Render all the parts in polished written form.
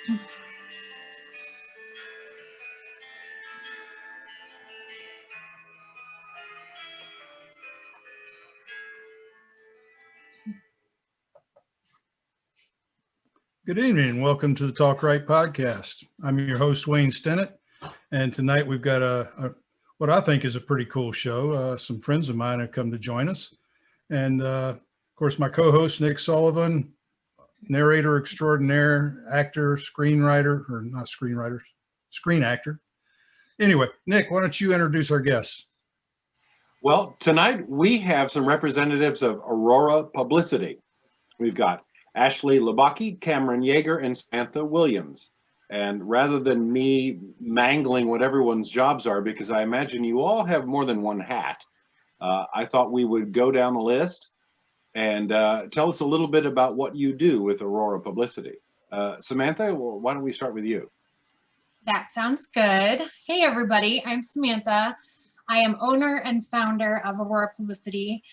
Good evening and welcome to the Talk Right podcast. I'm your host, Wayne Stennett, and tonight we've got what I think is a pretty cool show. Some friends of mine have come to join us, and of course my co-host, Nick Sullivan, narrator extraordinaire, actor, screenwriter, or not screenwriter, screen actor. Anyway, Nick, why don't you introduce our guests? Well, tonight we have some representatives of Aurora Publicity. We've got Ashley Labaki, Cameron Yeager, and Samantha Williams. And rather than me mangling what everyone's jobs are, because I imagine you all have more than one hat, I thought we would go down the list and tell us a little bit about what you do with Aurora Publicity. Samantha, why don't we start with you? That sounds good. Hey, everybody, I'm Samantha. I am owner and founder of Aurora Publicity.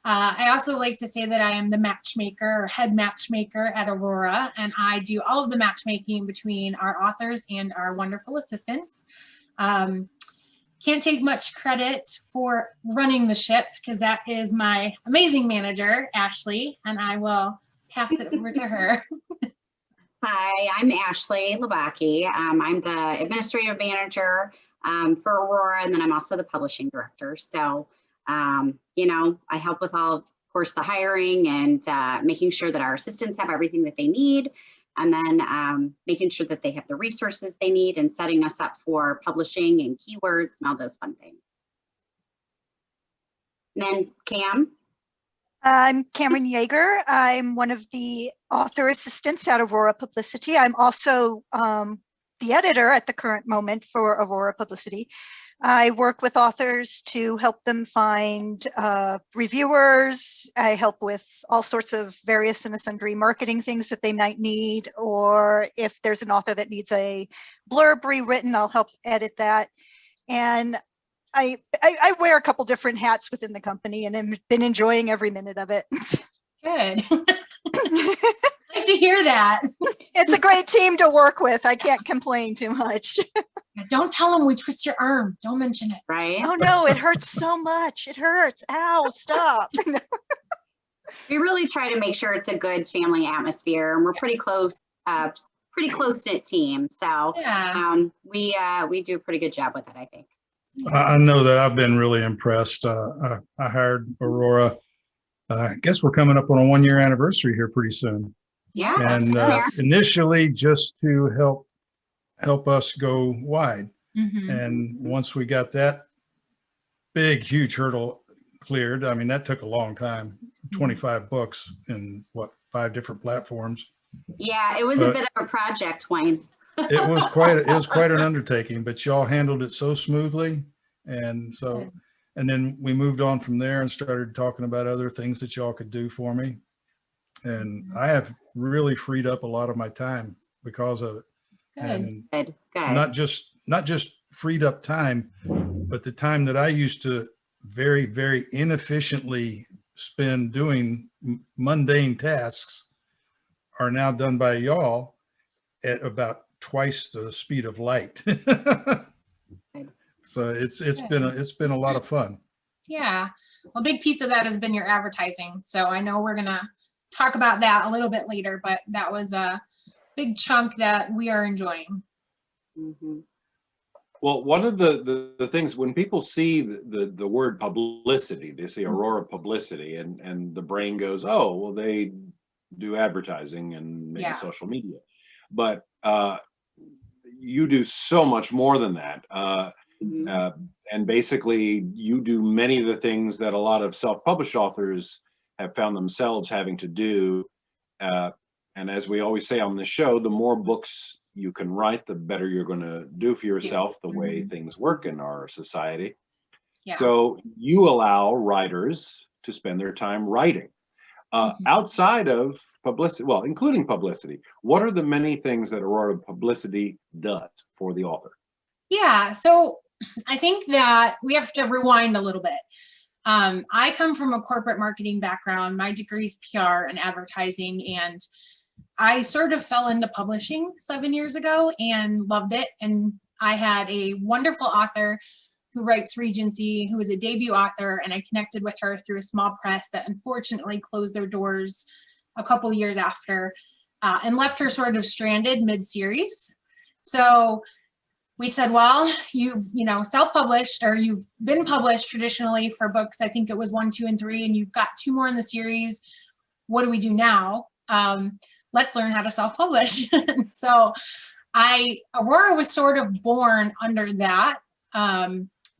I also like to say that I am the matchmaker or head matchmaker at Aurora, and I do all of the matchmaking between our authors and our wonderful assistants. Can't take much credit for running the ship because that is my amazing manager, Ashley, and I will pass it over to her. Hi, I'm Ashley Labaki. I'm the administrative manager for Aurora, and then I'm also the publishing director. So I help with all, of course, the hiring and making sure that our assistants have everything that they need, and then making sure that they have the resources they need and setting us up for publishing and keywords and all those fun things. And then Cam. I'm Cameron Yeager. I'm one of the author assistants at Aurora Publicity. I'm also the editor at the current moment for Aurora Publicity. I work with authors to help them find reviewers. I help with all sorts of various and sundry marketing things that they might need, or if there's an author that needs a blurb rewritten, I'll help edit that. And I wear a couple different hats within the company, and I've been enjoying every minute of it. Good. Nice to hear that. It's a great team to work with. I can't complain too much. Don't tell them we twist your arm. Don't mention it. Right? Oh no, it hurts so much. It hurts. Ow, stop. We really try to make sure it's a good family atmosphere, and we're pretty close-knit team. So Yeah. we do a pretty good job with it, I think. I know that I've been really impressed. I hired Aurora. I guess we're coming up on a 1-year anniversary here pretty soon. Yeah. And initially just to help us go wide. Mm-hmm. And once we got that big, huge hurdle cleared, I mean, that took a long time, 25 books in 5 different platforms. Yeah, it was a bit of a project, Wayne. It was quite an undertaking, but y'all handled it so smoothly. And so, and then we moved on from there and started talking about other things that y'all could do for me. And I have really freed up a lot of my time because of it. Good. Good. Not just freed up time, but the time that I used to very, very inefficiently spend doing mundane tasks are now done by y'all at about twice the speed of light. So it's been a lot of fun. Yeah. Well, a big piece of that has been your advertising. So I know we're going to talk about that a little bit later, but that was a big chunk that we are enjoying. Mm-hmm. Well, one of the things when people see the word publicity, they see Aurora Publicity, and the brain goes, oh, well, they do advertising and maybe social media. But you do so much more than that. And basically, you do many of the things that a lot of self-published authors have found themselves having to do. And as we always say on the show, the more books you can write, the better you're going to do for yourself, the way things work in our society. Yeah. So you allow writers to spend their time writing. Outside of publicity, well, including publicity, what are the many things that Aurora Publicity does for the author? Yeah, so I think that we have to rewind a little bit. I come from a corporate marketing background. My degree is PR and advertising, and I sort of fell into publishing 7 years ago and loved it. And I had a wonderful author who writes Regency, who was a debut author, and I connected with her through a small press that unfortunately closed their doors a couple years after, and left her sort of stranded mid-series. So we said, well, you've, self-published, or you've been published traditionally for books, I think it was 1, 2, and 3, and you've got 2 more in the series. What do we do now? Let's learn how to self-publish. So Aurora was sort of born under that.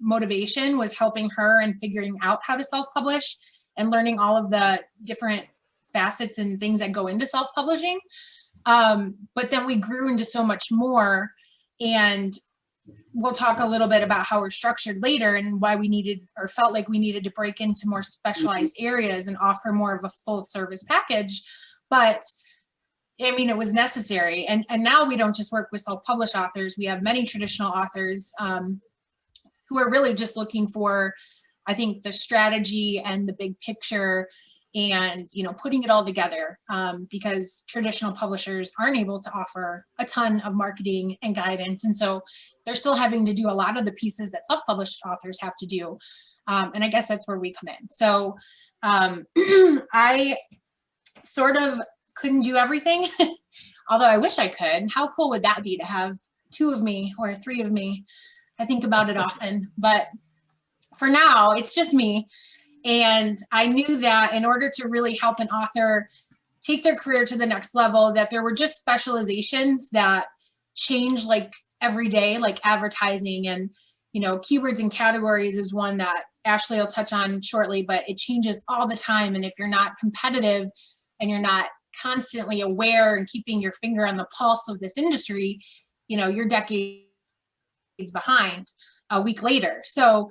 Motivation was helping her and figuring out how to self-publish and learning all of the different facets and things that go into self-publishing. But then we grew into so much more, and we'll talk a little bit about how we're structured later and why we needed, or felt like we needed, to break into more specialized areas and offer more of a full service package. But I mean, it was necessary. And now we don't just work with self-published authors. We have many traditional authors who are really just looking for, I think, the strategy and the big picture and, putting it all together, because traditional publishers aren't able to offer a ton of marketing and guidance. And so they're still having to do a lot of the pieces that self-published authors have to do. And I guess that's where we come in. So I sort of couldn't do everything, although I wish I could. How cool would that be to have 2 of me or 3 of me? I think about it often, but for now it's just me. And I knew that in order to really help an author take their career to the next level, that there were just specializations that change like every day, like advertising, and keywords and categories is one that Ashley will touch on shortly, but it changes all the time. And if you're not competitive and you're not constantly aware and keeping your finger on the pulse of this industry, you're decades behind a week later. So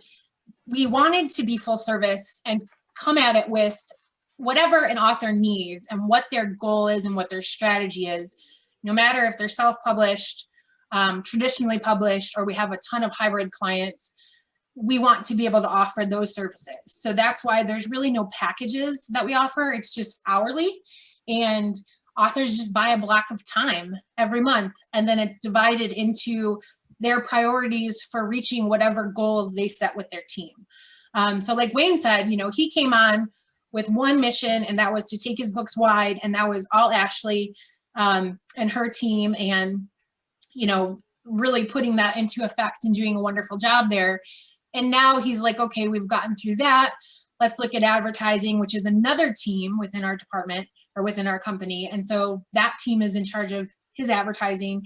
we wanted to be full service and come at it with whatever an author needs and what their goal is and what their strategy is, no matter if they're self-published, traditionally published, or we have a ton of hybrid clients. We want to be able to offer those services. So that's why there's really no packages that we offer. It's just hourly, and authors just buy a block of time every month, and then it's divided into their priorities for reaching whatever goals they set with their team. So like Wayne said, he came on with one mission, and that was to take his books wide, and that was all Ashley and her team, and really putting that into effect and doing a wonderful job there. And now he's like, okay, we've gotten through that. Let's look at advertising, which is another team within our department or within our company. And so that team is in charge of his advertising.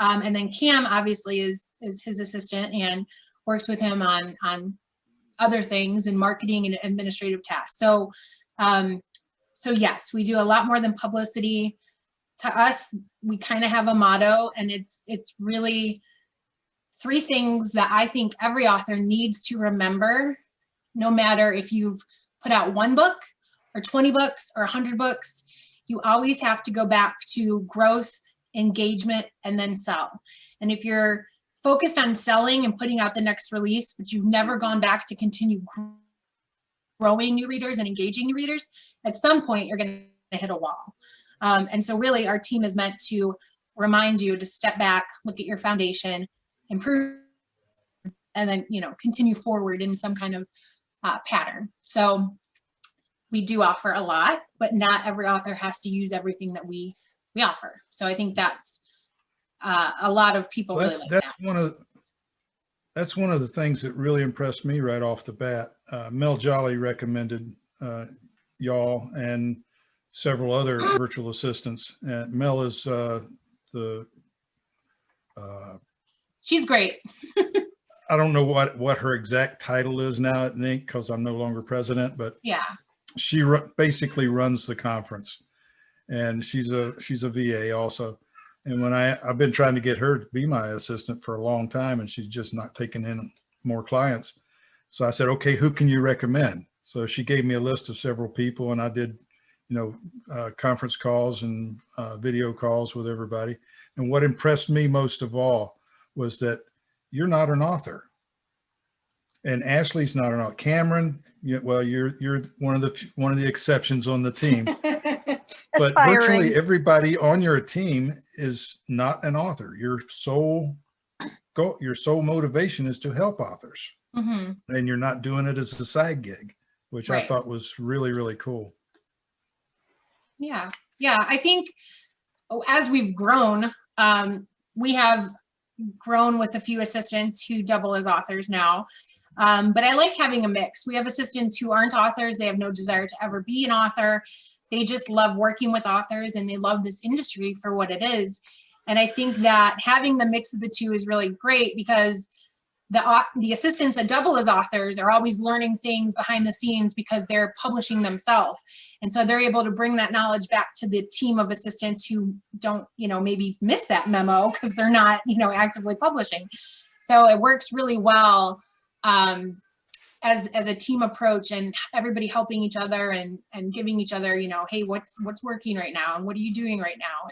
And then Cam obviously is his assistant and works with him on other things in marketing and administrative tasks. So yes, we do a lot more than publicity. To us, we kind of have a motto, and it's really 3 things that I think every author needs to remember, no matter if you've put out 1 book or 20 books or 100 books. You always have to go back to growth, engagement, and then sell. And if you're focused on selling and putting out the next release, but you've never gone back to continue growing new readers and engaging new readers, at some point you're going to hit a wall. And so really our team is meant to remind you to step back, look at your foundation, improve, and then, continue forward in some kind of pattern. So we do offer a lot, but not every author has to use everything that we offer. So I think that's a lot of people really like that. That's one of the things that really impressed me right off the bat. Mel Jolly recommended y'all and several other virtual assistants. And Mel is she's great. I don't know what her exact title is now at NINC, because I'm no longer president, but yeah, she basically runs the conference, and she's a VA also. And when I've been trying to get her to be my assistant for a long time, and she's just not taking in more clients. So I said, okay, who can you recommend? So she gave me a list of several people, and I did, conference calls and video calls with everybody. And what impressed me most of all was that you're not an author, and Ashley's not an author. Cameron, well, you're one of the exceptions on the team. but virtually Aspiring. everybody on your team is not an author. Your sole motivation is to help authors, and you're not doing it as a side gig, which I Right. thought was really, really cool. Yeah. Yeah. I think as we've grown, we have grown with a few assistants who double as authors now. But I like having a mix. We have assistants who aren't authors. They have no desire to ever be an author. They just love working with authors and they love this industry for what it is. And I think that having the mix of the two is really great because the assistants that double as authors are always learning things behind the scenes because they're publishing themselves. And so they're able to bring that knowledge back to the team of assistants who don't, maybe miss that memo because they're not, actively publishing. So it works really well as a team approach and everybody helping each other and giving each other, hey, what's working right now and what are you doing right now?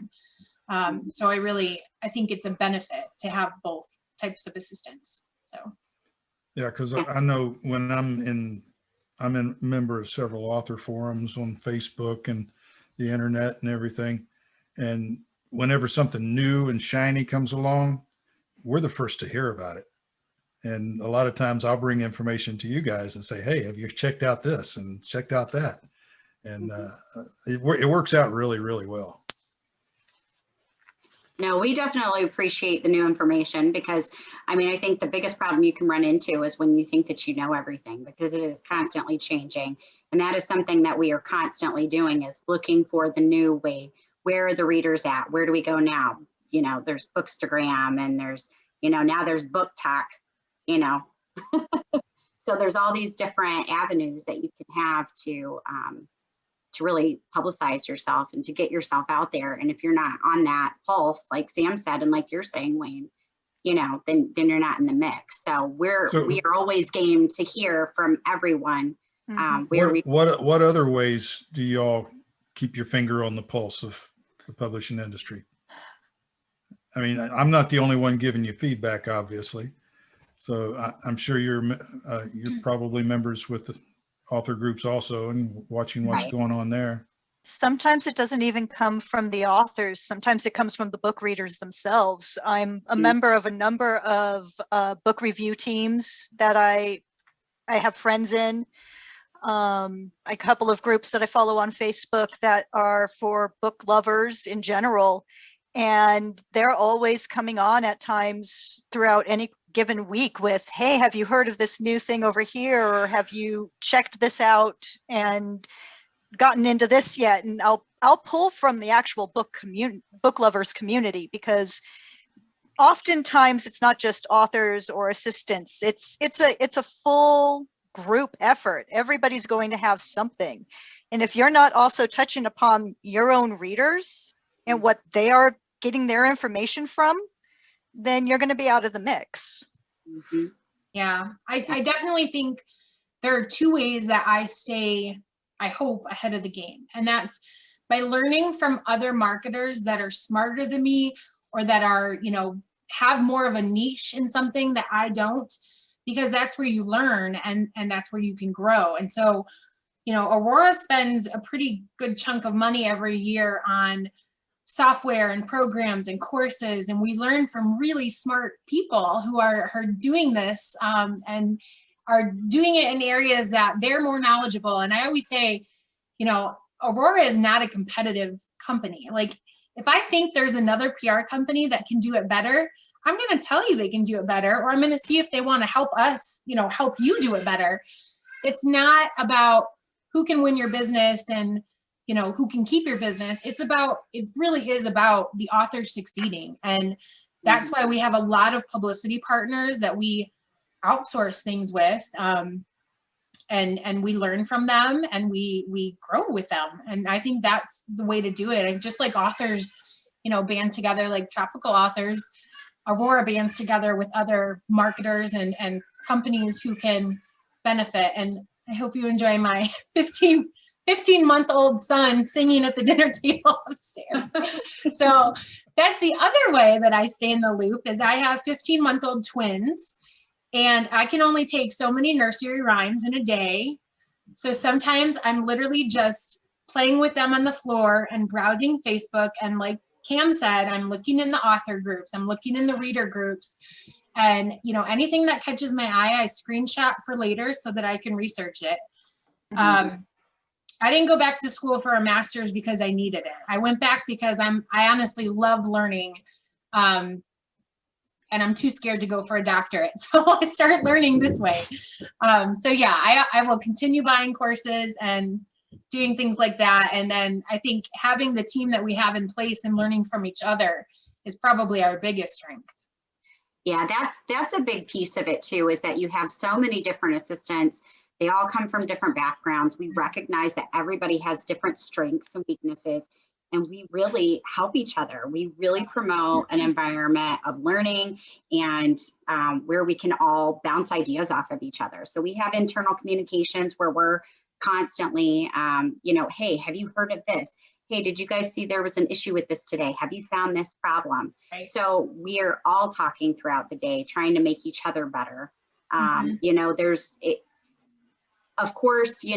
And so I think it's a benefit to have both types of assistants. So yeah, because I know when I'm a member of several author forums on Facebook and the internet and everything, and whenever something new and shiny comes along, we're the first to hear about it. And a lot of times I'll bring information to you guys and say, hey, have you checked out this and checked out that? And it works out really, really well. No, we definitely appreciate the new information because, I think the biggest problem you can run into is when you think that you know everything because it is constantly changing. And that is something that we are constantly doing is looking for the new way. Where are the readers at? Where do we go now? There's Bookstagram and there's, now there's Book Talk, So there's all these different avenues that you can have to really publicize yourself and to get yourself out there. And if you're not on that pulse, like Sam said, and like you're saying, Wayne, then you're not in the mix. So we are always game to hear from everyone. What other ways do y'all keep your finger on the pulse of the publishing industry? I'm not the only one giving you feedback, obviously. So I'm sure you're probably members with the author groups also and watching what's going on there. Sometimes it doesn't even come from the authors. Sometimes it comes from the book readers themselves. I'm a member of a number of book review teams that I have friends in. A couple of groups that I follow on Facebook that are for book lovers in general. And they're always coming on at times throughout any given week with, hey, have you heard of this new thing over here? Or have you checked this out and gotten into this yet? And I'll pull from the actual book lovers community because oftentimes it's not just authors or assistants. It's a full group effort. Everybody's going to have something. And if you're not also touching upon your own readers and what they are getting their information from, then you're going to be out of the mix. Mm-hmm. Yeah, I definitely think there are two ways that I stay, I hope, ahead of the game. And that's by learning from other marketers that are smarter than me or that are, have more of a niche in something that I don't, because that's where you learn and that's where you can grow. And so, Aurora spends a pretty good chunk of money every year on software and programs and courses, and we learn from really smart people who are doing this and are doing it in areas that they're more knowledgeable. And I always say, Aurora is not a competitive company. Like, if I think there's another PR company that can do it better, I'm going to tell you they can do it better, or I'm going to see if they want to help us, help you do it better. It's not about who can win your business and who can keep your business. It really is about the author succeeding. And that's why we have a lot of publicity partners that we outsource things with. And we learn from them and we grow with them. And I think that's the way to do it. And just like authors, band together, like Tropical Authors, Aurora bands together with other marketers and companies who can benefit. And I hope you enjoy my 15-month-old son singing at the dinner table upstairs. So that's the other way that I stay in the loop is I have 15-month-old twins and I can only take so many nursery rhymes in a day. So sometimes I'm literally just playing with them on the floor and browsing Facebook. And like Cam said, I'm looking in the author groups, I'm looking in the reader groups, and anything that catches my eye, I screenshot for later so that I can research it. I didn't go back to school for a master's because I needed it. I went back because I honestly love learning. And I'm too scared to go for a doctorate. So I started learning this way. So yeah, I will continue buying courses and doing things like that. And then I think having the team that we have in place and learning from each other is probably our biggest strength. Yeah, that's a big piece of it too, is that you have so many different assistants. They all come from different backgrounds. We recognize that everybody has different strengths and weaknesses, and we really help each other. We really promote an environment of learning and where we can all bounce ideas off of each other. So we have internal communications where we're constantly, hey, have you heard of this? Hey, did you guys see there was an issue with this today? Have you found this problem? Right. So we are all talking throughout the day, trying to make each other better. Of course, we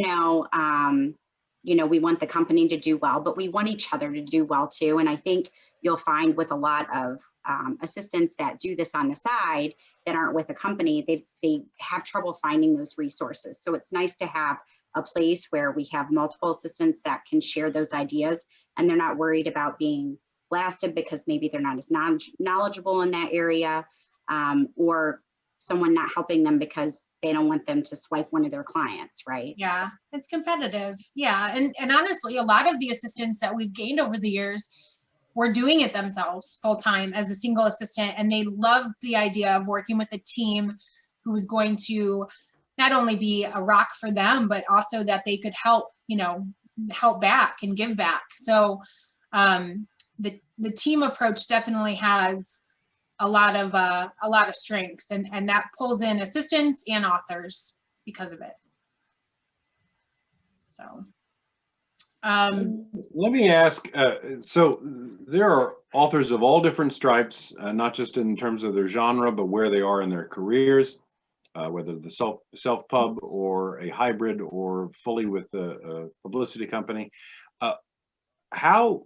want the company to do well, but we want each other to do well too. And I think you'll find with a lot of assistants that do this on the side that aren't with a company, they have trouble finding those resources. So it's nice to have a place where we have multiple assistants that can share those ideas, and they're not worried about being blasted because maybe they're not as knowledgeable in that area, or someone not helping them because they don't want them to swipe one of their clients, right? Yeah, it's competitive. Yeah, and honestly, a lot of the assistants that we've gained over the years were doing it themselves full time as a single assistant, and they loved the idea of working with a team who was going to not only be a rock for them, but also that they could help back and give back. So the team approach definitely has a lot of strengths, and that pulls in assistants and authors because of it. So let me ask, so there are authors of all different stripes, not just in terms of their genre, but where they are in their careers, whether the self-pub or a hybrid or fully with a publicity company. How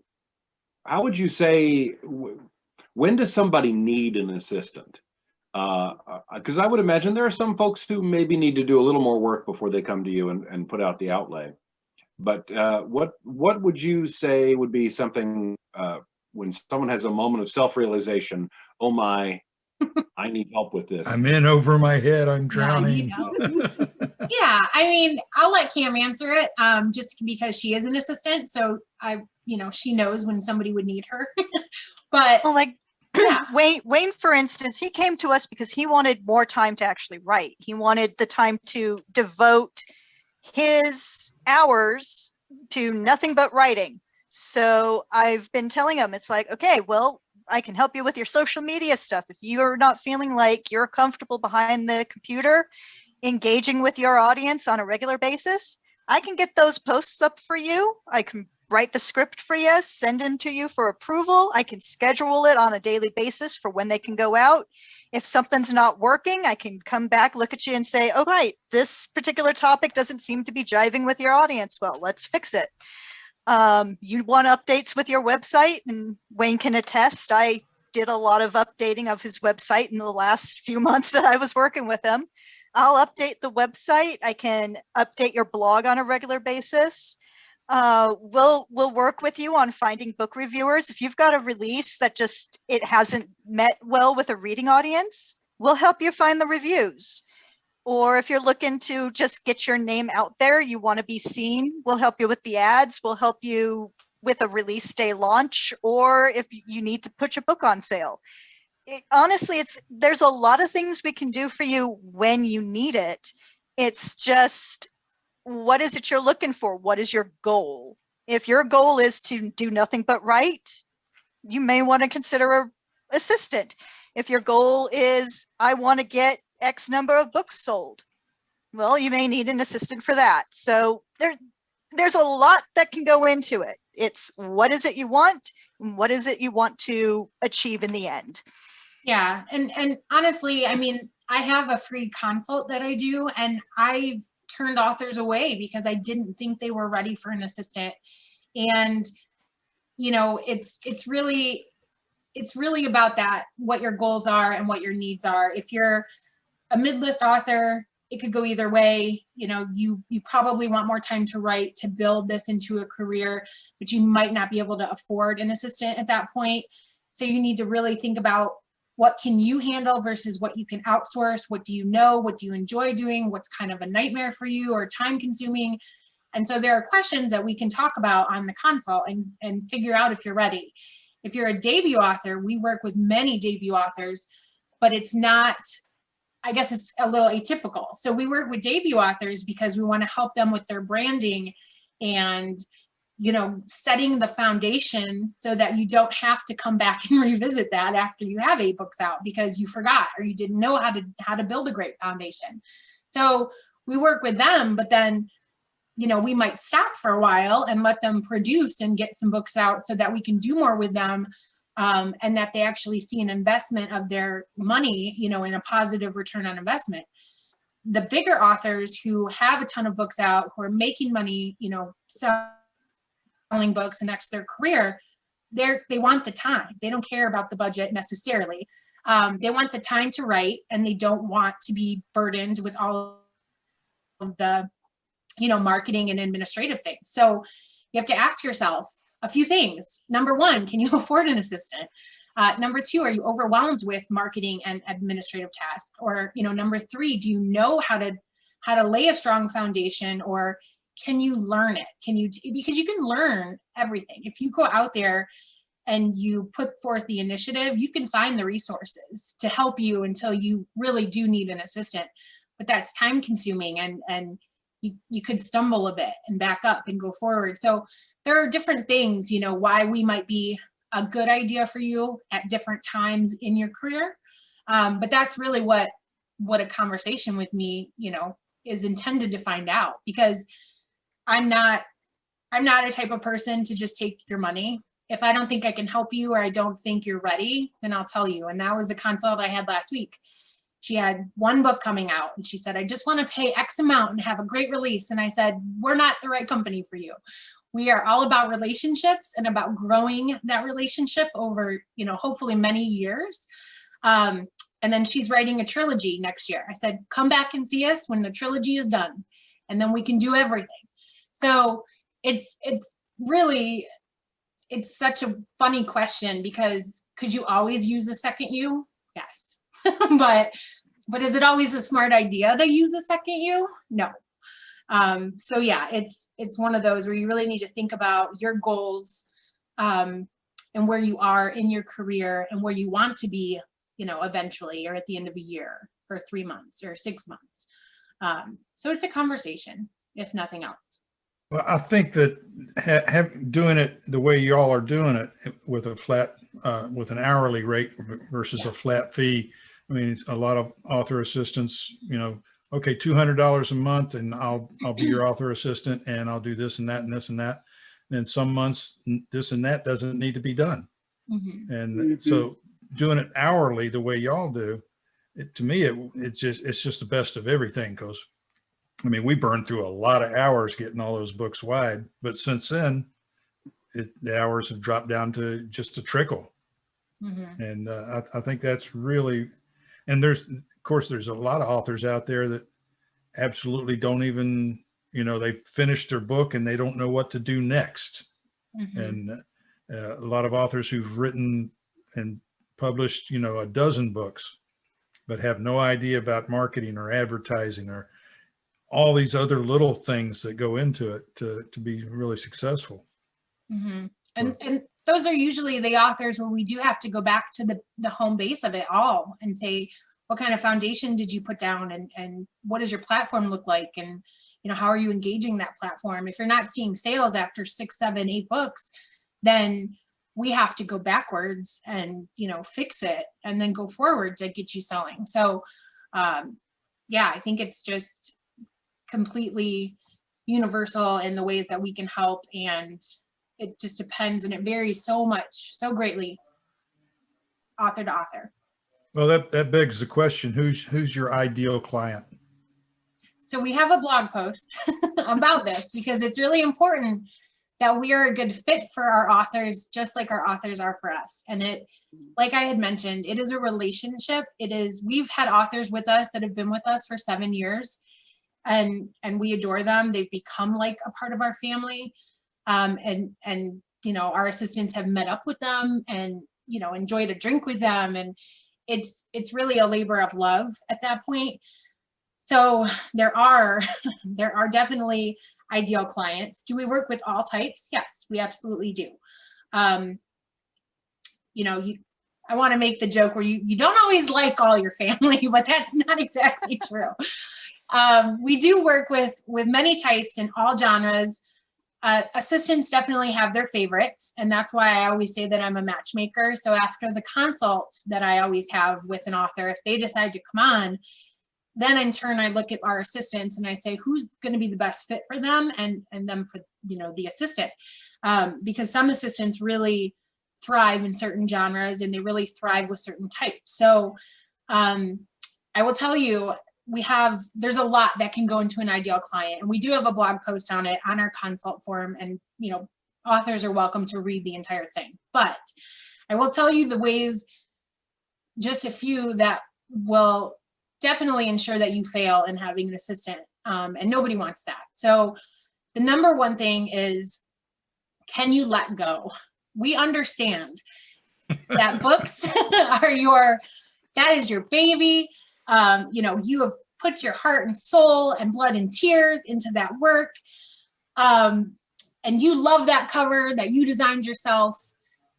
would you say, when does somebody need an assistant? Because I would imagine there are some folks who maybe need to do a little more work before they come to you and put out the outlay. But what would you say would be something when someone has a moment of self-realization, oh my, I need help with this. I'm in over my head, I'm drowning. Yeah, I mean, I'll let Cam answer it, just because she is an assistant. So she knows when somebody would need her. But well, like yeah. Wayne, for instance, he came to us because he wanted more time to actually write. He wanted the time to devote his hours to nothing but writing. So I've been telling him, it's like, okay, well, I can help you with your social media stuff. If you're not feeling like you're comfortable behind the computer, engaging with your audience on a regular basis, I can get those posts up for you. I can write the script for you, send them to you for approval. I can schedule it on a daily basis for when they can go out. If something's not working, I can come back, look at you and say, oh, right, this particular topic doesn't seem to be jiving with your audience. Well, let's fix it. You want updates with your website, and Wayne can attest, I did a lot of updating of his website in the last few months that I was working with him. I'll update the website. I can update your blog on a regular basis. We'll work with you on finding book reviewers. If you've got a release that just, it hasn't met well with a reading audience, we'll help you find the reviews. Or if you're looking to just get your name out there, you want to be seen, we'll help you with the ads. We'll help you with a release day launch, or if you need to put your book on sale. Honestly, there's a lot of things we can do for you when you need it. It's just, what is it you're looking for? What is your goal? If your goal is to do nothing but write, you may want to consider an assistant. If your goal is, I want to get X number of books sold, well, you may need an assistant for that. So there's a lot that can go into it. It's what is it you want, and what is it you want to achieve in the end. Yeah, and honestly, I mean, I have a free consult that I do, and I've turned authors away because I didn't think they were ready for an assistant. And, you know, it's really about that, what your goals are and what your needs are. If you're a mid-list author, it could go either way. You know, you probably want more time to write, to build this into a career, but you might not be able to afford an assistant at that point. So you need to really think about what can you handle versus what you can outsource. What do you know? What do you enjoy doing? What's kind of a nightmare for you or time consuming? And so there are questions that we can talk about on the consult and figure out if you're ready. If you're a debut author, we work with many debut authors, but it's not, I guess it's a little atypical. So we work with debut authors because we want to help them with their branding and, you know, setting the foundation so that you don't have to come back and revisit that after you have 8 books out because you forgot or you didn't know how to build a great foundation. So we work with them, but then, you know, we might stop for a while and let them produce and get some books out so that we can do more with them. And that they actually see an investment of their money, you know, in a positive return on investment. The bigger authors who have a ton of books out, who are making money, you know, selling books and that's their career, they want the time. They don't care about the budget necessarily. They want the time to write, and they don't want to be burdened with all of the, you know, marketing and administrative things. So you have to ask yourself a few things. Number 1, can you afford an assistant? Number 2, are you overwhelmed with marketing and administrative tasks? Or, you know, number 3, do you know how to lay a strong foundation, or can you learn it? Because you can learn everything. If you go out there and you put forth the initiative, you can find the resources to help you until you really do need an assistant. But that's time consuming, and you could stumble a bit and back up and go forward. So there are different things, you know, why we might be a good idea for you at different times in your career. But that's really what a conversation with me, you know, is intended to find out, because I'm not a type of person to just take your money. If I don't think I can help you, or I don't think you're ready, then I'll tell you. And that was a consult I had last week. She had 1 book coming out and she said, I just want to pay X amount and have a great release. And I said, we're not the right company for you. We are all about relationships and about growing that relationship over, you know, hopefully many years. And then she's writing a trilogy next year. I said, come back and see us when the trilogy is done, and then we can do everything. So it's really, it's such a funny question, because could you always use a second you? Yes. but is it always a smart idea to use a second you? No. So yeah, it's one of those where you really need to think about your goals, and where you are in your career and where you want to be, you know, eventually, or at the end of a year or 3 months or 6 months. So it's a conversation, if nothing else. Well, I think that doing it the way y'all are doing it with a flat, with an hourly rate versus a flat fee. I mean, it's a lot of author assistants, you know, okay, $200 a month, and I'll be your author assistant, and I'll do this and that and this and that. And some months, this and that doesn't need to be done. Mm-hmm. And so doing it hourly the way y'all do, to me, it's just the best of everything. Because I mean, we burned through a lot of hours getting all those books wide, but since then, the hours have dropped down to just a trickle. Mm-hmm. And I think that's really, and of course, there's a lot of authors out there that absolutely don't even, you know, they finished their book and they don't know what to do next. Mm-hmm. And a lot of authors who've written and published, you know, a dozen books, but have no idea about marketing or advertising or all these other little things that go into it to be really successful. Mm-hmm. And those are usually the authors where we do have to go back to the home base of it all and say, what kind of foundation did you put down, and what does your platform look like? And, you know, how are you engaging that platform? If you're not seeing sales after 6, 7, 8 books, then we have to go backwards and, you know, fix it and then go forward to get you selling. So, yeah, I think it's just completely universal in the ways that we can help, and it just depends, and it varies so much, so greatly, author to author. Well, that begs the question, who's your ideal client? So we have a blog post about this because it's really important that we are a good fit for our authors, just like our authors are for us. And it, like I had mentioned, it is a relationship. We've had authors with us that have been with us for 7 years, and we adore them. They've become like a part of our family. And our assistants have met up with them and, enjoyed a drink with them. And it's really a labor of love at that point. So there are definitely ideal clients. Do we work with all types? Yes, we absolutely do. I want to make the joke where you don't always like all your family, but that's not exactly true. We do work with many types in all genres. Assistants definitely have their favorites, and that's why I always say that I'm a matchmaker. So after the consult that I always have with an author, if they decide to come on, then in turn, I look at our assistants and I say, who's going to be the best fit for them and them for, the assistant. Because some assistants really thrive in certain genres and they really thrive with certain types. So I will tell you, there's a lot that can go into an ideal client. And we do have a blog post on it on our consult form, and, authors are welcome to read the entire thing. But I will tell you the ways, just a few that will definitely ensure that you fail in having an assistant, and nobody wants that. So the number one thing is, can you let go? We understand that books that is your baby. You have put your heart and soul and blood and tears into that work. And you love that cover that you designed yourself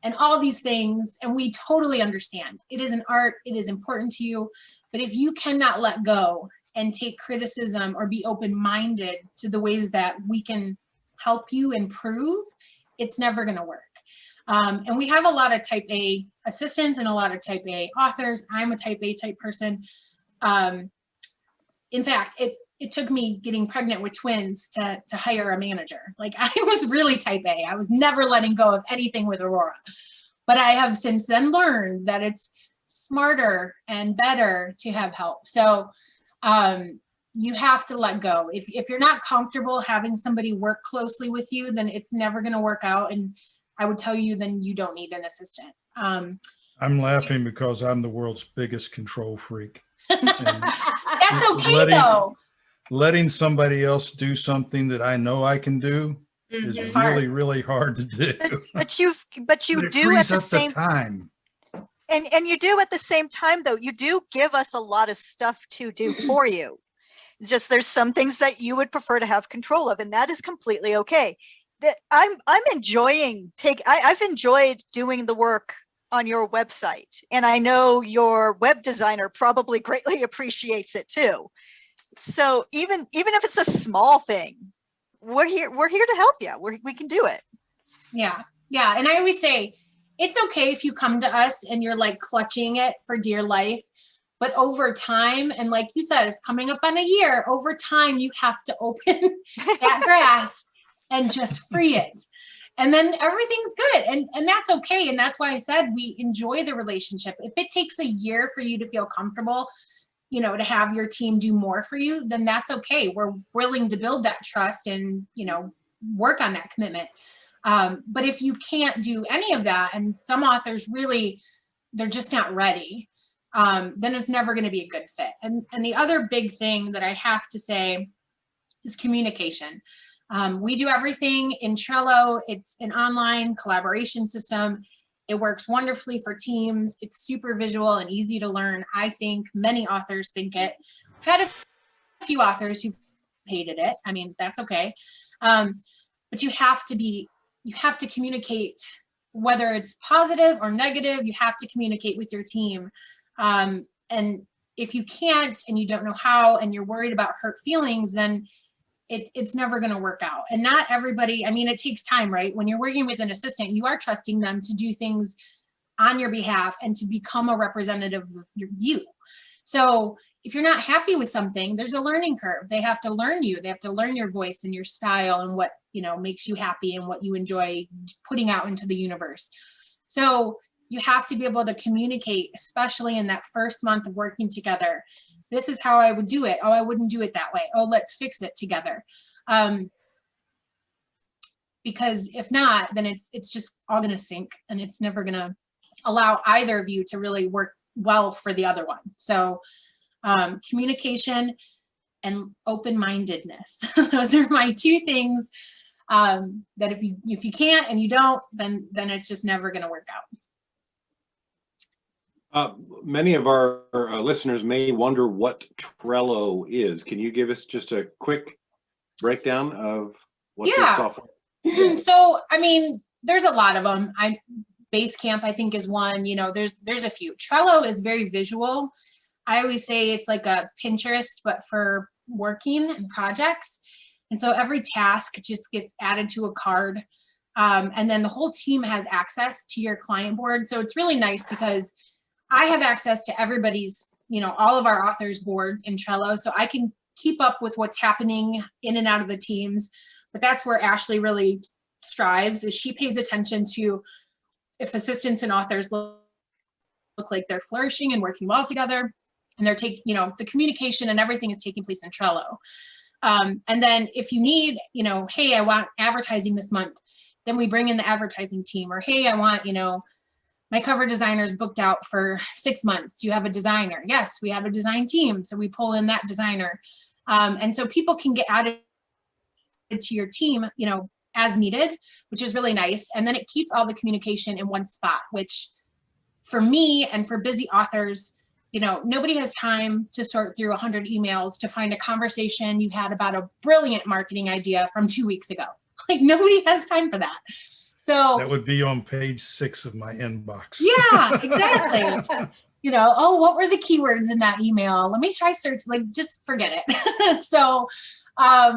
and all these things. And we totally understand. It is an art. It is important to you. But if you cannot let go and take criticism or be open-minded to the ways that we can help you improve, it's never going to work. And we have a lot of type A assistants and a lot of type A authors. I'm a type A type person. In fact, it took me getting pregnant with twins to hire a manager. Like, I was really type A. I was never letting go of anything with Aurora. But I have since then learned that it's smarter and better to have help. So you have to let go. If you're not comfortable having somebody work closely with you, then it's never going to work out. And I would tell you, then you don't need an assistant. I'm laughing because I'm the world's biggest control freak. That's okay, though. Letting somebody else do something that I know I can do is It's really, hard. really hard to do. But you But do it at frees the up same time. and you do at the same time, though, you do give us a lot of stuff to do for you. It's just there's some things that you would prefer to have control of, and that is completely okay. I've enjoyed doing the work on your website, and I know your web designer probably greatly appreciates it too. So even if it's a small thing, we're here to help you. We can do it. Yeah. And I always say, it's okay if you come to us and you're like clutching it for dear life, but over time, and like you said, it's coming up on a year, over time, you have to open that grasp and just free it. And then everything's good. And that's okay. And that's why I said we enjoy the relationship. If it takes a year for you to feel comfortable, to have your team do more for you, then that's okay. We're willing to build that trust and, work on that commitment. But if you can't do any of that, and some authors really, they're just not ready, then it's never going to be a good fit. And the other big thing that I have to say is communication. We do everything in Trello. It's an online collaboration system. It works wonderfully for teams. It's super visual and easy to learn. I think many authors think it. I've had a few authors who've hated it. I mean, that's okay. But you have to communicate, whether it's positive or negative, you have to communicate with your team. And if you can't, and you don't know how, and you're worried about hurt feelings, then it's never going to work out. And not everybody, I mean, it takes time, right? When you're working with an assistant, you are trusting them to do things on your behalf and to become a representative of you. So if you're not happy with something, there's a learning curve. They have to learn you. They have to learn your voice and your style and what, makes you happy and what you enjoy putting out into the universe. So you have to be able to communicate, especially in that first month of working together. this is how I would do it. Oh, I wouldn't do it that way. Oh, let's fix it together. Because if not, then it's just all going to sink, and it's never going to allow either of you to really work well for the other one. So communication and open-mindedness. Those are my two things that if you can't and you don't, then it's just never going to work out. Many of our listeners may wonder what Trello is. Can you give us just a quick breakdown of what this software is? So, I mean, there's a lot of them. Basecamp, I think, is one. You know, there's a few. Trello is very visual. I always say it's like a Pinterest, but for working and projects. And so every task just gets added to a card. And then the whole team has access to your client board. So it's really nice because I have access to everybody's, you know, all of our authors' boards in Trello. So I can keep up with what's happening in and out of the teams. But that's where Ashley really strives, is she pays attention to if assistants and authors look like they're flourishing and working well together, and they're you know, the communication and everything is taking place in Trello. And then if you need, you know, hey, I want advertising this month, then we bring in the advertising team. Or, hey, I want, you know, my cover designer's booked out for 6 months. Do you have a designer? Yes, we have a design team. So we pull in that designer. And so people can get added to your team, you know, as needed, which is really nice. And then it keeps all the communication in one spot, which for me and for busy authors, you know, nobody has time to sort through 100 emails to find a conversation you had about a brilliant marketing idea from 2 weeks ago. Like, nobody has time for that. So that would be on page 6 of my inbox. Yeah, exactly. You know, oh, what were the keywords in that email? Let me try search, like, just forget it. So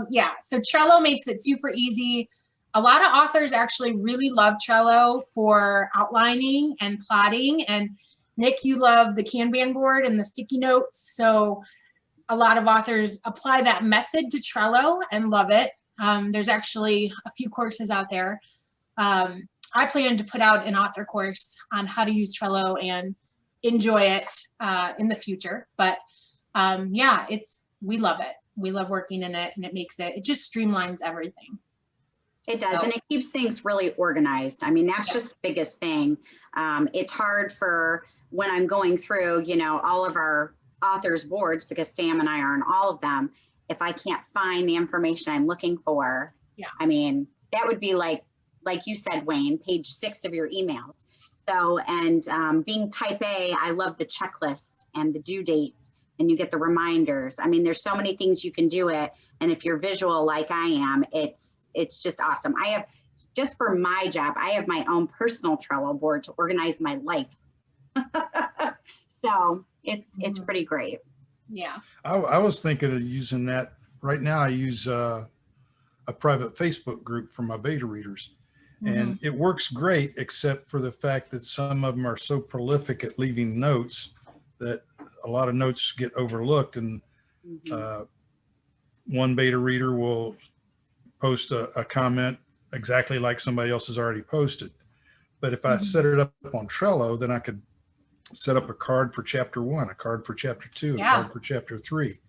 yeah, so Trello makes it super easy. A lot of authors actually really love Trello for outlining and plotting. And Nick, you love the Kanban board and the sticky notes. So a lot of authors apply that method to Trello and love it. There's actually a few courses out there. I plan to put out an author course on how to use Trello and enjoy it in the future. But yeah, we love it. We love working in it, and it just streamlines everything. It does, and it keeps things really organized. I mean, that's just the biggest thing. It's hard for when I'm going through, you know, all of our authors' boards, because Sam and I are on all of them. If I can't find the information I'm looking for, I mean, that would be like you said, Wayne, page 6 of your emails. So, and being type A, I love the checklists and the due dates, and you get the reminders. I mean, there's so many things you can do it. And if you're visual like I am, it's just awesome. I have, just for my job, I have my own personal Trello board to organize my life. So it's pretty great. Yeah. I was thinking of using that. Right now I use a private Facebook group for my beta readers. And it works great, except for the fact that some of them are so prolific at leaving notes that a lot of notes get overlooked. And one beta reader will post a comment exactly like somebody else has already posted. But if I set it up on Trello, then I could set up a card for chapter 1, a card for chapter 2, a card for chapter 3.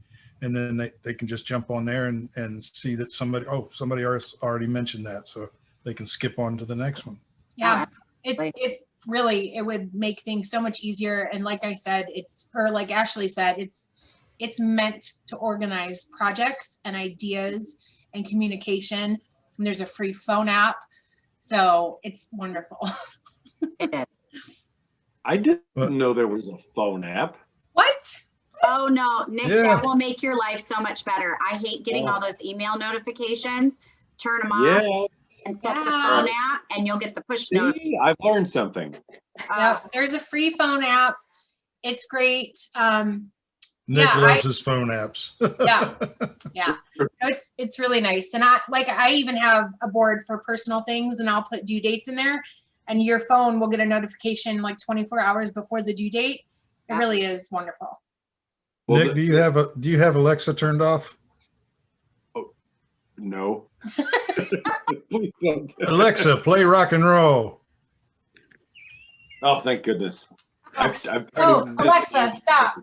And then they can just jump on there and see that somebody already mentioned that. So they can skip on to the next one. Yeah, it really, it would make things so much easier. And like I said, like Ashley said, it's meant to organize projects and ideas and communication. And there's a free phone app. So it's wonderful. It is. I didn't know there was a phone app. What? Oh no, Nick, that will make your life so much better. I hate getting all those email notifications. Turn them off and set the phone app, and you'll get the push note. I've learned something. There's a free phone app. It's great. Nick loves his phone apps. Yeah. It's really nice. And I even have a board for personal things, and I'll put due dates in there, and your phone will get a notification like 24 hours before the due date. It really is wonderful. Well, Nick, do you have Alexa turned off? Oh, no. Alexa, play rock and roll. Oh, thank goodness. Alexa, stop.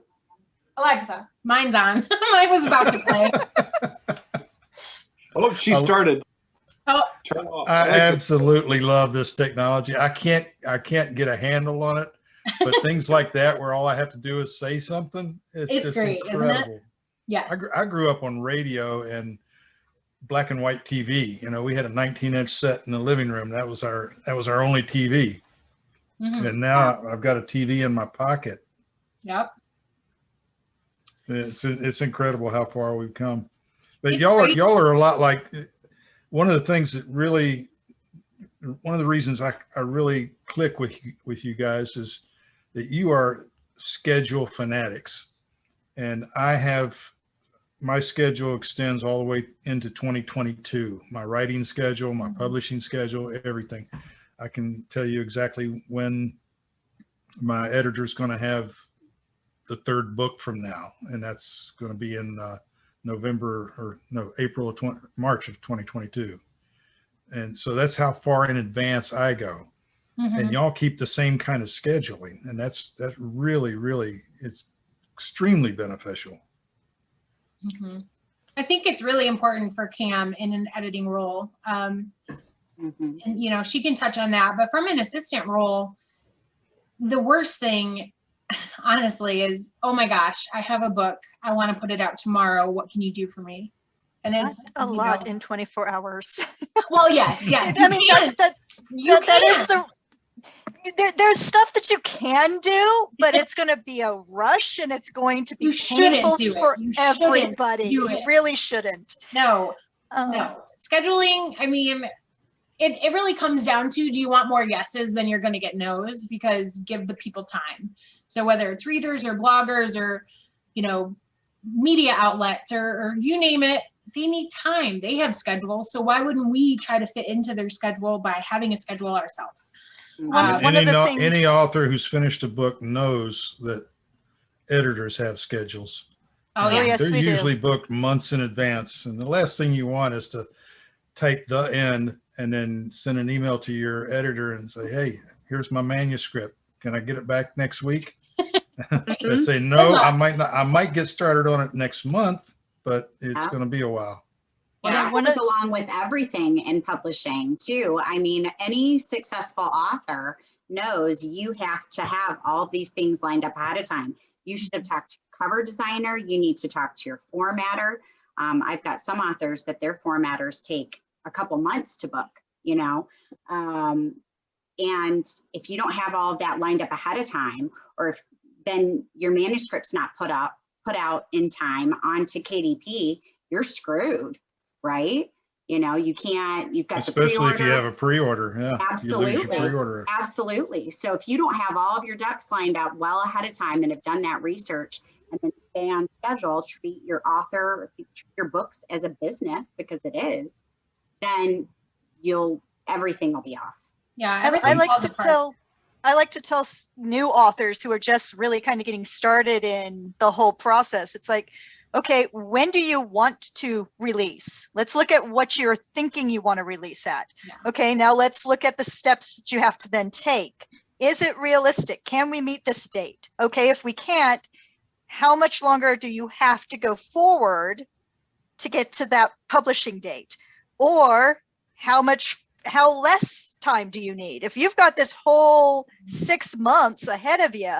Alexa, mine's on. Mine was about to play. Oh, look, she started. Oh, Turn off. I Alexa. absolutely love this technology. I can't get a handle on it, but things like that where all I have to do is say something, it's just great, isn't incredible. it? Yes. I grew up on radio and black and white TV. You know, we had a 19-inch set in the living room. That was our only TV. Mhm. And now I've got a TV in my pocket. Yep. It's incredible how far we've come. But It's y'all great. are a lot like, one of the things that really, one of the reasons I really click with you guys is that you are schedule fanatics. And I have, my schedule extends all the way into 2022. My writing schedule, my publishing schedule, everything. I can tell you exactly when my editor's going to have the third book from now, and that's going to be in March of 2022. And so that's how far in advance I go. Mhm. And y'all keep the same kind of scheduling, and that's really it's extremely beneficial. Mhm. I think it's really important for Cam in an editing role. And she can touch on that, but from an assistant role, the worst thing honestly is, oh my gosh, I have a book, I want to put it out tomorrow, what can you do for me? And That's it's a lot in 24 hours. Well, yes, I mean, that is can. there's stuff that you can do, but it's going to be a rush and it's going to be You shouldn't painful do it. for You shouldn't everybody. do You it. really shouldn't. No. Scheduling, I mean, it really comes down to, do you want more yeses than you're going to get nos? Because give the people time. So whether it's readers or bloggers or, media outlets or you name it, they need time. They have schedules. So why wouldn't we try to fit into their schedule by having a schedule ourselves? Any author who's finished a book knows that editors have schedules. Oh, yeah. Yes, They're we do. usually booked months in advance. And the last thing you want is to type the end and then send an email to your editor and say, hey, here's my manuscript. Can I get it back next week? They say, no, I might get started on it next month, but it's going to be a while. Well, that goes along with everything in publishing too. I mean, any successful author knows you have to have all these things lined up ahead of time. You should have talked to your cover designer. You need to talk to your formatter. I've got some authors that their formatters take a couple months to book, and if you don't have all of that lined up ahead of time, or if then your manuscript's not put out in time onto KDP, you're screwed, right? You can't, you've got especially if you have a pre-order. Yeah, absolutely. You lose your pre-order. Absolutely. So if you don't have all of your ducks lined up well ahead of time and have done that research and then stay on schedule, treat your author, treat your books as a business, because it is, then everything will be off. Yeah. I like to tell new authors who are just really kind of getting started in the whole process. It's like, okay, when do you want to release? Let's look at what you're thinking you want to release at. Yeah. Okay, now let's look at the steps that you have to then take. Is it realistic? Can we meet this date? Okay, if we can't, how much longer do you have to go forward to get to that publishing date? Or how less time do you need? If you've got this whole 6 months ahead of you,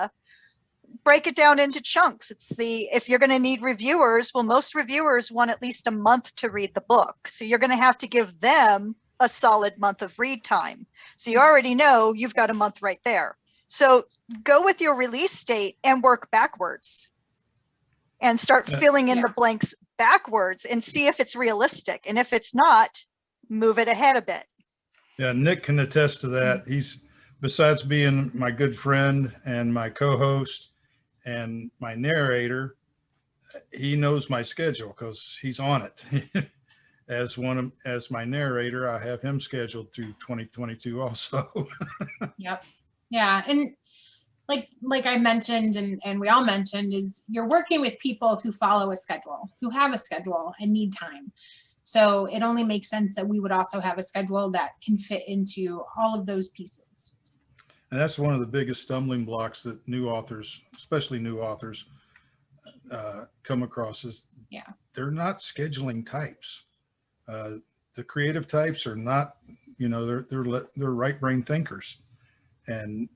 break it down into chunks. If you're going to need reviewers, well, most reviewers want at least a month to read the book. So you're going to have to give them a solid month of read time. So you already know you've got a month right there. So go with your release date and work backwards and start filling in the blanks backwards and see if it's realistic. And if it's not, move it ahead a bit. Yeah, Nick can attest to that. He's, besides being my good friend and my co-host and my narrator, he knows my schedule because he's on it. As my narrator, I have him scheduled through 2022 also. Yep. Yeah. And like I mentioned, and we all mentioned, is you're working with people who follow a schedule, who have a schedule and need time. So it only makes sense that we would also have a schedule that can fit into all of those pieces. And that's one of the biggest stumbling blocks that new authors, especially new authors, come across is Yeah. they're not scheduling types. The creative types are not, they're right brain thinkers, and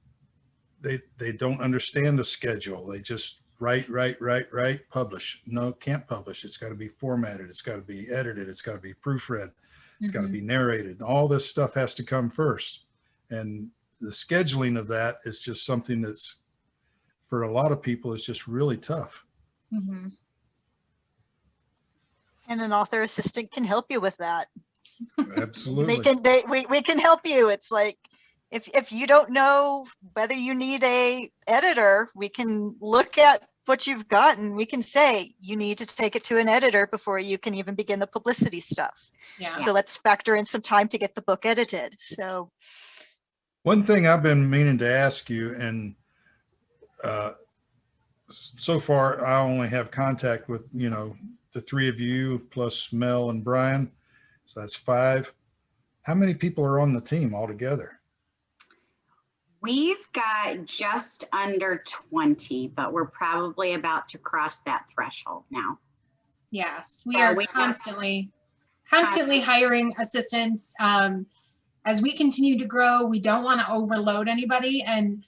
they don't understand the schedule. They just write, publish. No, can't publish. It's got to be formatted. It's got to be edited. It's got to be proofread. It's got to be narrated. All this stuff has to come first. And the scheduling of that is just something that's, for a lot of people, is just really tough. Mm-hmm. And an author assistant can help you with that. Absolutely. We can help you. It's like, if you don't know whether you need a editor, we can look at what you've got and we can say, you need to take it to an editor before you can even begin the publicity stuff. Yeah. So let's factor in some time to get the book edited. So one thing I've been meaning to ask you, and so far I only have contact with, the three of you plus Mel and Brian. So that's 5. How many people are on the team altogether? We've got just under 20, but we're probably about to cross that threshold now. Yes, we So are we have- constantly hiring assistants. As we continue to grow, we don't want to overload anybody, and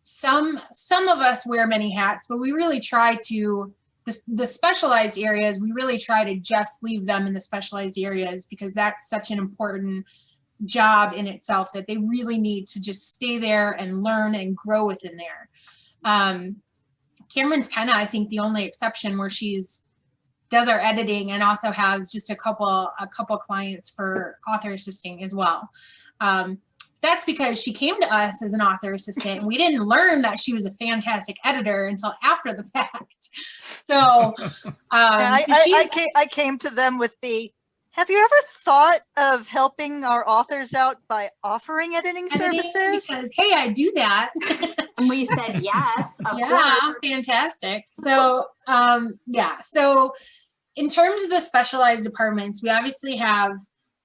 some of us wear many hats, but we really try to the specialized areas. We really try to just leave them in the specialized areas, because that's such an important job in itself that they really need to just stay there and learn and grow within there. Cameron's kind of, I think, the only exception where does our editing and also has just a couple clients for author assisting as well. That's because she came to us as an author assistant, and we didn't learn that she was a fantastic editor until after the fact. So I came to them with have you ever thought of helping our authors out by offering editing services? Because, hey, I do that. And we said yes, of Yeah, course. fantastic. So, so in terms of the specialized departments, we obviously have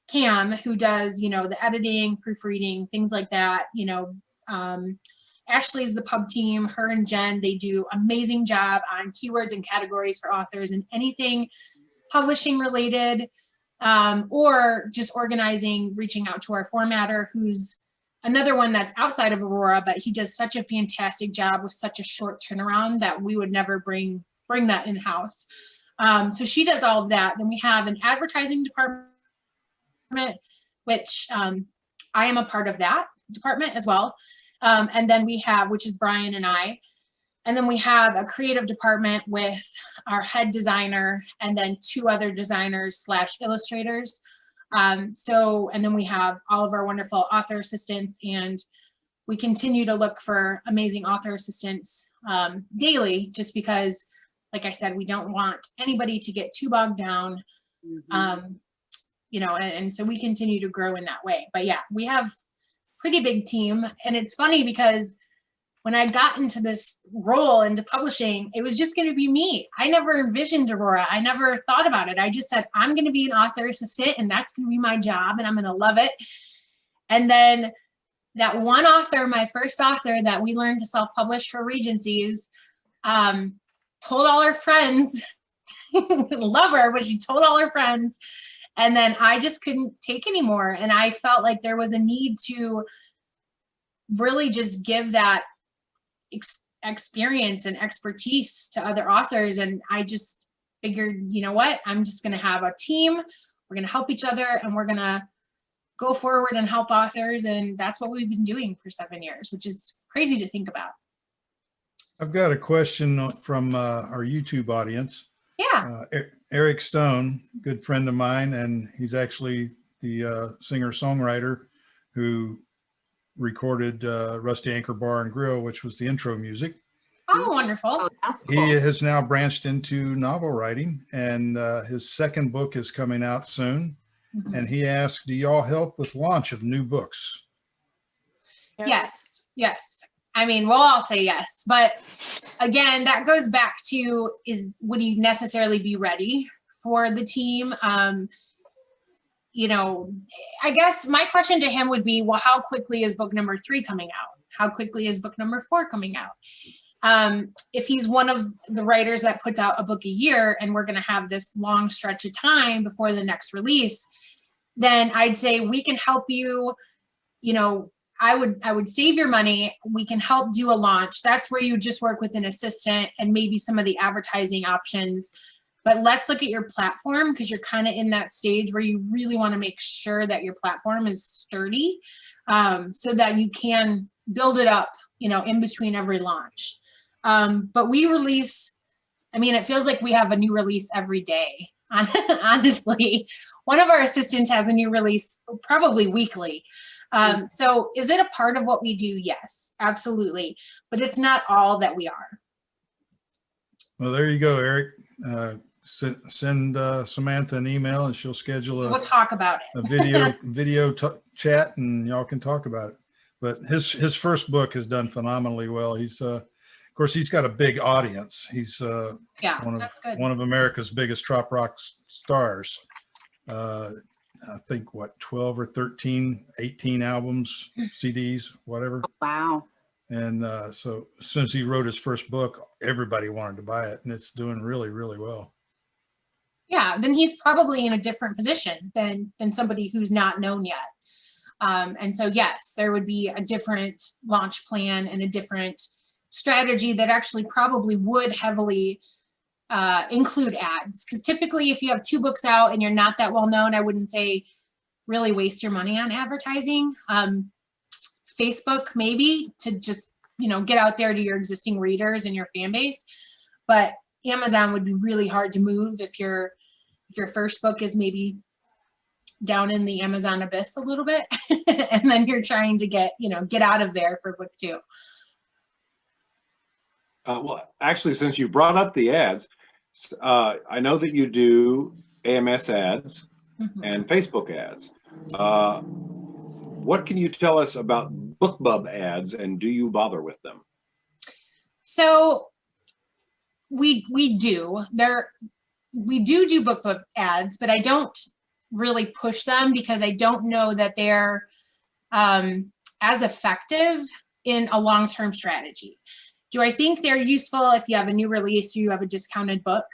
Cam, who does, the editing, proofreading, things like that. Ashley's the pub team. Her and Jen, they do amazing job on keywords and categories for authors and anything publishing related, or just organizing, reaching out to our formatter, who's another one that's outside of Aurora, but he does such a fantastic job with such a short turnaround that we would never bring that in-house. So she does all of that. Then we have an advertising department, which I am a part of that department as well. And then we have, which is Brian and I. And then we have a creative department with our head designer and then 2 other designers / illustrators. And then we have all of our wonderful author assistants, and we continue to look for amazing author assistants daily, just because, like I said, we don't want anybody to get too bogged down. And so we continue to grow in that way. But yeah, we have pretty big team. And it's funny because when I got into this role into publishing, it was just going to be me. I never envisioned Aurora. I never thought about it. I just said, I'm going to be an author assistant, and that's going to be my job, and I'm going to love it. And then that one author, my first author that we learned to self-publish for Regencies, told all her friends, love her, but she told all her friends. And then I just couldn't take anymore. And I felt like there was a need to really just give that experience and expertise to other authors. And I just figured, you know what, I'm just going to have a team. We're going to help each other, and we're going to go forward and help authors. And that's what we've been doing for 7 years, which is crazy to think about. I've got a question from our YouTube audience. Yeah. Eric Stone, good friend of mine, and he's actually the singer-songwriter who recorded Rusty Anchor Bar and Grill, which was the intro music. Oh, wonderful. Oh, that's cool. He has now branched into novel writing, and his second book is coming out soon. Mhm. And he asked, do y'all help with launch of new books? Yes. I mean, we'll all say yes, but again, that goes back to would you necessarily be ready for the team? I guess my question to him would be, well, how quickly is book number 3 coming out? How quickly is book number 4 coming out? If he's one of the writers that puts out a book a year and we're going to have this long stretch of time before the next release, then I'd say we can help you. You know, I would save your money. We can help do a launch. That's where you just work with an assistant and maybe some of the advertising options. But let's look at your platform, because you're kind of in that stage where you really want to make sure that your platform is sturdy, so that you can build it up, you know, in between every launch. But we release, I mean, it feels like we have a new release every day. Honestly, one of our assistants has a new release probably weekly. So is it a part of what we do? Yes, absolutely. But it's not all that we are. Well, there you go, Eric. Send Samantha an email and she'll schedule We'll talk about it. a video chat, and y'all can talk about it. But his first book has done phenomenally well. He's of course he's got a big audience. He's Yeah, that's good. One of America's biggest trop rock stars. I think 12 or 13, 18 albums, CDs, whatever. Wow. And so since he wrote his first book, everybody wanted to buy it, and it's doing really, really well. Yeah, then he's probably in a different position than somebody who's not known yet. And so, yes, there would be a different launch plan and a different strategy that actually probably would heavily include ads. Because typically, if you have 2 books out and you're not that well known, I wouldn't say really waste your money on advertising. Facebook, maybe, to just, you know, get out there to your existing readers and your fan base. But Amazon would be really hard to move if your first book is maybe down in the Amazon abyss a little bit, and then you're trying to get out of there for book 2. Well, actually, since you brought up the ads, I know that you do AMS ads and Facebook ads. What can you tell us about BookBub ads, and do you bother with them? So we do BookBub ads, but I don't really push them because I don't know that they're as effective in a long-term strategy. Do I think they're useful if you have a new release or you have a discounted book?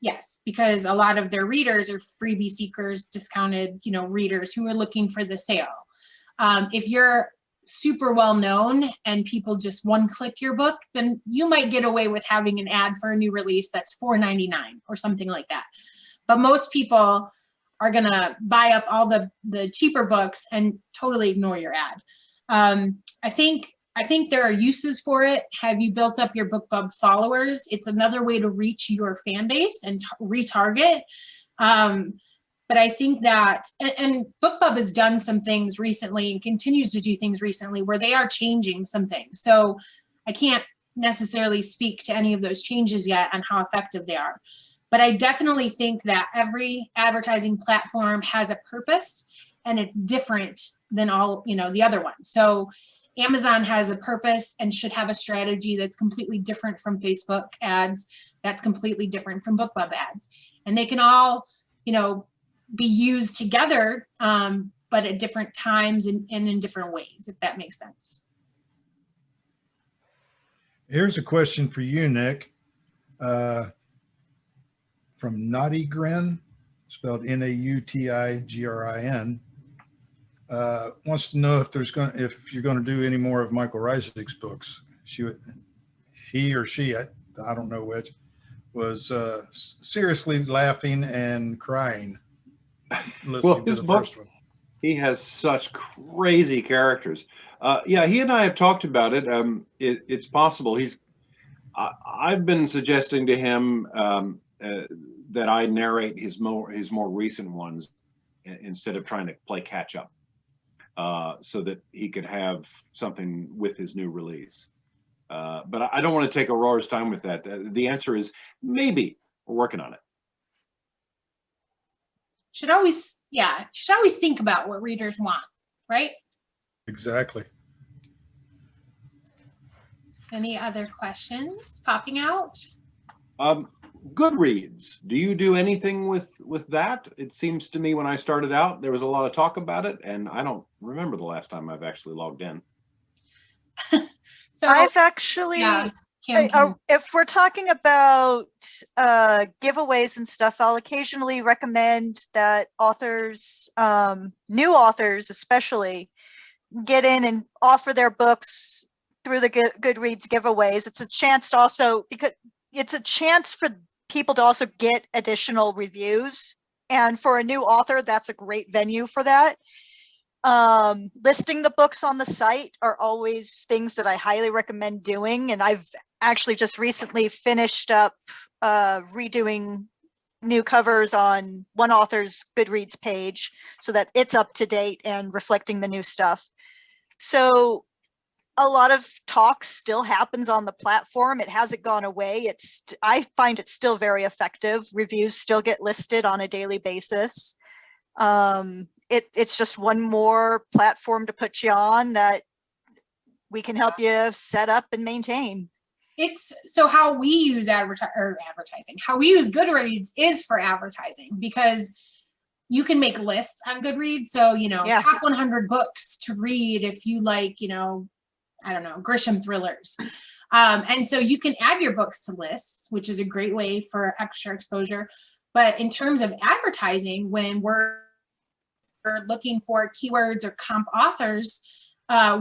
Yes, because a lot of their readers are freebie seekers, discounted, readers who are looking for the sale. If you're super well known and people just one-click your book, then you might get away with having an ad for a new release that's $4.99 or something like that. But most people are gonna buy up all the cheaper books and totally ignore your ad. I think there are uses for it. Have you built up your BookBub followers? It's another way to reach your fan base and retarget. But I think that, and BookBub has done some things recently and continues to do things recently where they are changing some things. So I can't necessarily speak to any of those changes yet on how effective they are. But I definitely think that every advertising platform has a purpose, and it's different than all, the other ones. So Amazon has a purpose and should have a strategy that's completely different from Facebook ads, that's completely different from BookBub ads. And they can all, be used together, but at different times and in different ways, if that makes sense. Here's a question for you, Nick, from Naughtigrin, spelled Nautigrin. Wants to know if you're going to do any more of Michael Reisig's books. He or she, I don't know which, was seriously laughing and crying listening to the first one. He has such crazy characters. Yeah, he and I have talked about it. It's possible. I've been suggesting to him that I narrate his more recent ones instead of trying to play catch up, so that he could have something with his new release. But I don't want to take Aurora's time with that. The answer is maybe. We're working on it. Should always think about what readers want, right? Exactly. Any other questions popping out? Goodreads. Do you do anything with that? It seems to me when I started out, there was a lot of talk about it, and I don't remember the last time I've actually logged in. So I've actually If we're talking about giveaways and stuff, I'll occasionally recommend that authors, new authors especially, get in and offer their books through the Goodreads giveaways. It's a chance to also, because it's a chance for people to also get additional reviews. And for a new author, that's a great venue for that. Listing the books on the site are always things that I highly recommend doing. And I've actually just recently finished up redoing new covers on one author's Goodreads page so that it's up to date and reflecting the new stuff. So a lot of talk still happens on the platform. It hasn't gone away. I find it still very effective. Reviews still get listed on a daily basis. It's just one more platform to put you on that we can help you set up and maintain. It's so how we use advertising, how we use Goodreads is for advertising, because you can make lists on Goodreads. So, top 100 books to read if you like, I don't know, Grisham thrillers. And so you can add your books to lists, which is a great way for extra exposure. But in terms of advertising, when we're looking for keywords or comp authors,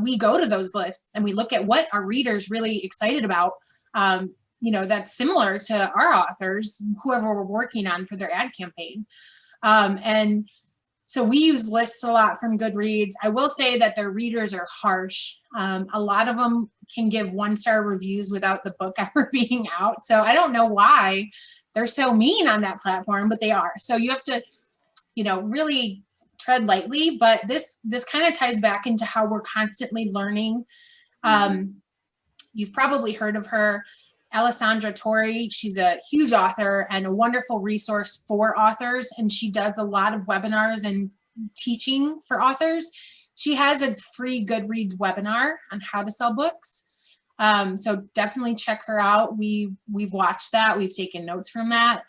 we go to those lists and we look at what our readers really excited about, that's similar to our authors, whoever we're working on for their ad campaign. And so we use lists a lot from Goodreads. I will say that their readers are harsh. A lot of them can give 1-star reviews without the book ever being out. So I don't know why they're so mean on that platform, but they are. So you have to, really tread lightly, but this kind of ties back into how we're constantly learning. You've probably heard of her, Alessandra Torre. She's a huge author and a wonderful resource for authors, and she does a lot of webinars and teaching for authors. She has a free Goodreads webinar on how to sell books. So definitely check her out. We've watched that. We've taken notes from that.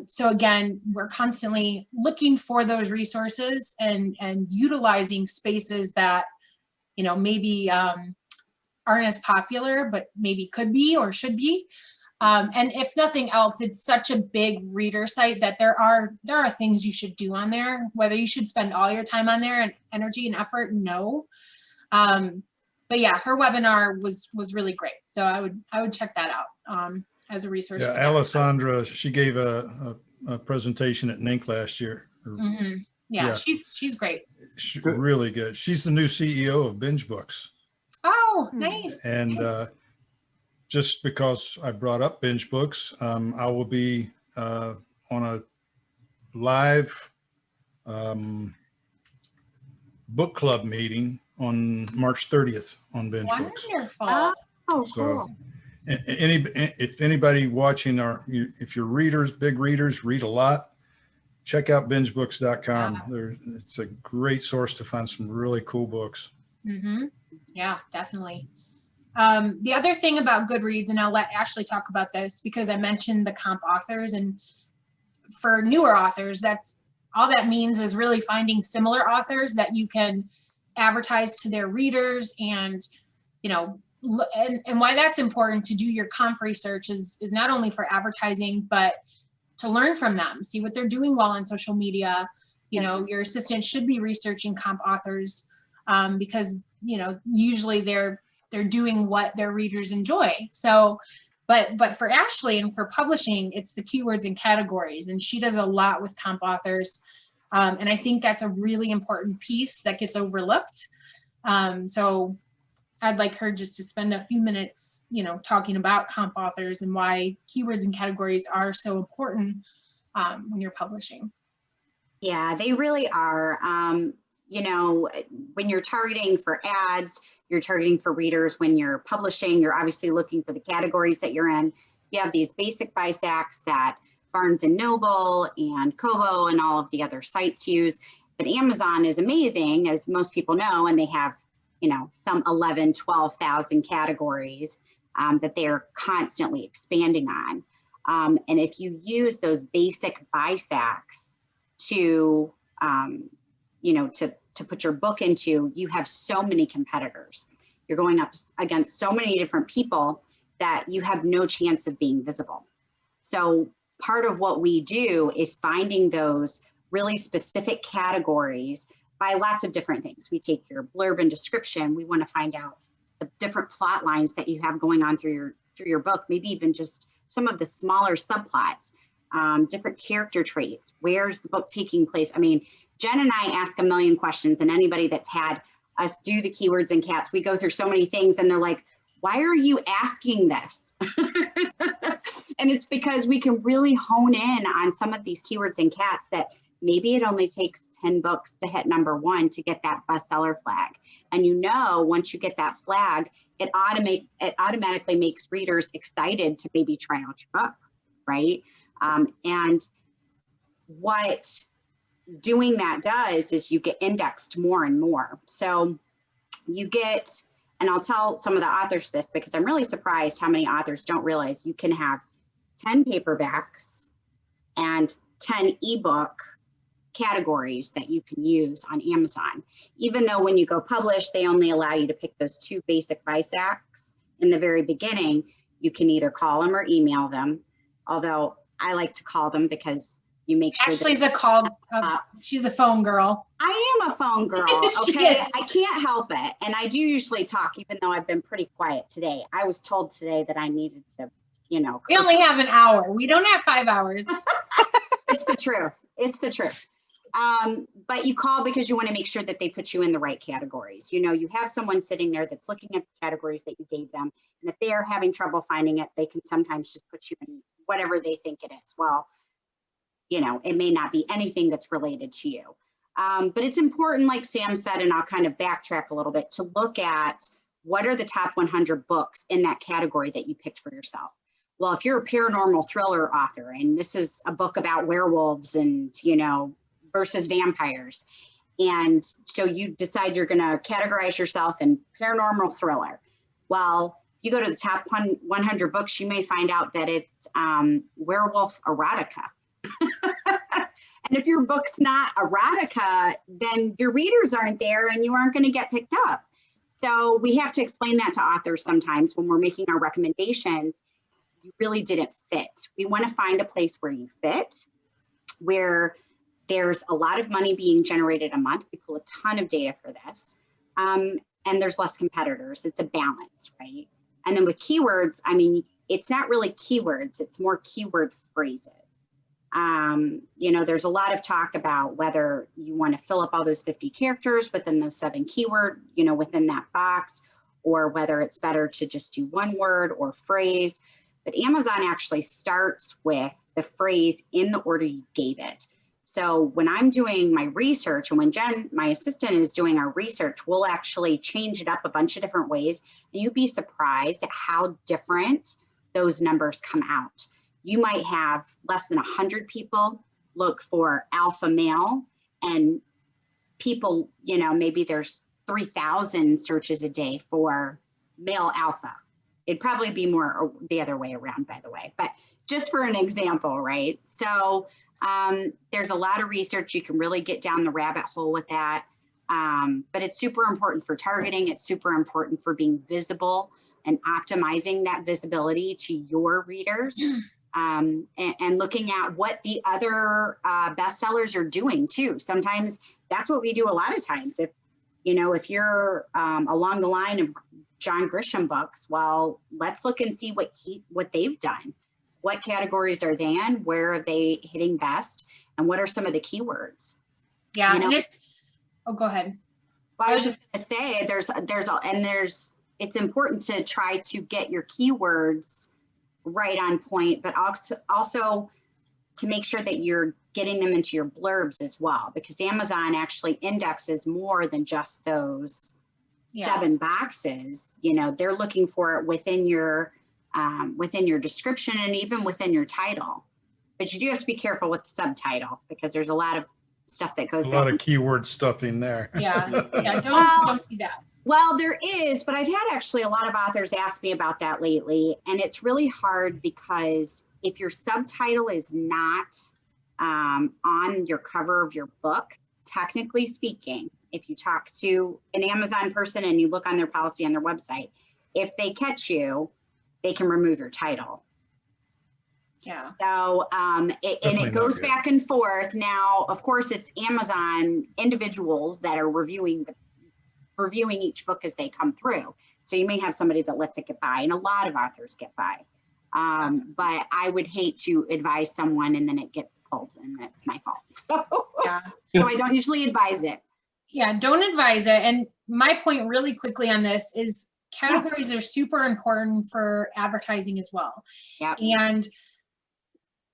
So again, we're constantly looking for those resources and utilizing spaces that, maybe aren't as popular, but maybe could be or should be. And if nothing else, it's such a big reader site that there are things you should do on there. Whether you should spend all your time on there and energy and effort, no. But yeah, her webinar was really great. So I would check that out as a resource. Yeah, Alessandra, she gave a presentation at NINC last year. Mm-hmm. Yeah, she's great. Really good. She's the new CEO of Binge Books. Oh, nice. And nice. Just because I brought up Binge Books, I will be on a live book club meeting on March 30th on Binge Books. Wonderful. Oh, So cool. if anybody watching if you're readers, big readers, read a lot, check out bingebooks.com. It's a great source to find some really cool books. Mm-hmm. Yeah, definitely. The other thing about Goodreads, and I'll let Ashley talk about this because I mentioned the comp authors, and for newer authors, that's all that means is really finding similar authors that you can advertise to their readers. And and why that's important to do your comp research is not only for advertising, but to learn from them, see what they're doing well on social media. Your assistant should be researching comp authors because usually they're doing what their readers enjoy. So, but for Ashley and for publishing, it's the keywords and categories, and she does a lot with comp authors. And I think that's a really important piece that gets overlooked. So I'd like her just to spend a few minutes, talking about comp authors and why keywords and categories are so important when you're publishing. Yeah, they really are. When you're targeting for ads, you're targeting for readers. When you're publishing, you're obviously looking for the categories that you're in. You have these basic BISACs that Barnes and Noble and Kobo and all of the other sites use. But Amazon is amazing, as most people know, and they have, some 11, 12,000 categories that they're constantly expanding on. And if you use those basic BISACs to put your book into, you have so many competitors. You're going up against so many different people that you have no chance of being visible. So part of what we do is finding those really specific categories by lots of different things. We take your blurb and description. We want to find out the different plot lines that you have going on through your book, maybe even just some of the smaller subplots, different character traits. Where's the book taking place? I mean, Jen and I ask a million questions, and anybody that's had us do the keywords and cats, we go through so many things and they're like, why are you asking this? And it's because we can really hone in on some of these keywords and cats that maybe it only takes 10 books to hit #1 to get that bestseller flag. And you know, once you get that flag, it automatically makes readers excited to maybe try out your book, right? And what doing that does is you get indexed more and more. So you get, and I'll tell some of the authors this because I'm really surprised how many authors don't realize you can have 10 paperbacks and 10 ebook categories that you can use on Amazon. Even though when you go publish, they only allow you to pick those 2 basic BISACs in the very beginning, you can either call them or email them. Although I like to call them because you make sure Ashley's a call. She's a phone girl. I am a phone girl, okay? I can't help it. And I do usually talk, even though I've been pretty quiet today. I was told today that I needed to, you know. We only have an hour. We don't have 5 hours. It's the truth. It's the truth. But you call because you want to make sure that they put you in the right categories. You know, you have someone sitting there that's looking at the categories that you gave them. And if they are having trouble finding it, they can sometimes just put you in whatever they think it is. Well, you know, it may not be anything that's related to you. But it's important, like Sam said, and I'll kind of backtrack a little bit, to look at what are the top 100 books in that category that you picked for yourself. Well, if you're a paranormal thriller author, and this is a book about werewolves and, you know, versus vampires, and so you decide you're going to categorize yourself in paranormal thriller. Well, you go to the top 100 books, you may find out that it's werewolf erotica. And if your book's not erotica, then your readers aren't there and you aren't going to get picked up. So we have to explain that to authors sometimes when we're making our recommendations. You really didn't fit. We want to find a place where you fit, where there's a lot of money being generated a month. We pull a ton of data for this. And there's less competitors. It's a balance, right? And then with keywords, I mean, it's not really keywords, it's more keyword phrases. You know, there's a lot of talk about whether you want to fill up all those 50 characters within those 7 keyword, you know, within that box, or whether it's better to just do 1 word or phrase. But Amazon actually starts with the phrase in the order you gave it. So when I'm doing my research, and when Jen, my assistant, is doing our research, we'll actually change it up a bunch of different ways. And you'd be surprised at how different those numbers come out. You might have less than 100 people look for alpha male, and people, you know, maybe there's 3,000 searches a day for male alpha. It'd probably be more the other way around, by the way, but just for an example, right? So there's a lot of research. You can really get down the rabbit hole with that. But it's super important for targeting. It's super important for being visible and optimizing that visibility to your readers. And looking at what the other bestsellers are doing too. Sometimes that's what we do a lot of times. If, you know, if you're along the line of John Grisham books, well, let's look and see what they've done. What categories are they in? Where are they hitting best? And what are some of the keywords? Yeah, you know? and go ahead. Well, I was just going to say it's important to try to get your keywords right on point, but also to make sure that you're getting them into your blurbs as well, because Amazon actually indexes more than just those 7 boxes. You know, they're looking for it within your description and even within your title. But you do have to be careful with the subtitle, because there's a lot of stuff that goes a lot of keyword stuff in there. Yeah, don't do that. Well, there is, but I've had actually a lot of authors ask me about that lately, and it's really hard because if your subtitle is not on your cover of your book, technically speaking, if you talk to an Amazon person and you look on their policy on their website, if they catch you they can remove your title. Yeah. So, and Definitely it goes not good. back and forth. Now, of course, it's Amazon individuals that are reviewing each book as they come through. So you may have somebody that lets it get by, and a lot of authors get by. But I would hate to advise someone and then it gets pulled, and that's my fault. So, Yeah. so I don't usually advise it. Yeah, don't advise it. And my point really quickly on this is categories are super important for advertising as well. Yep. And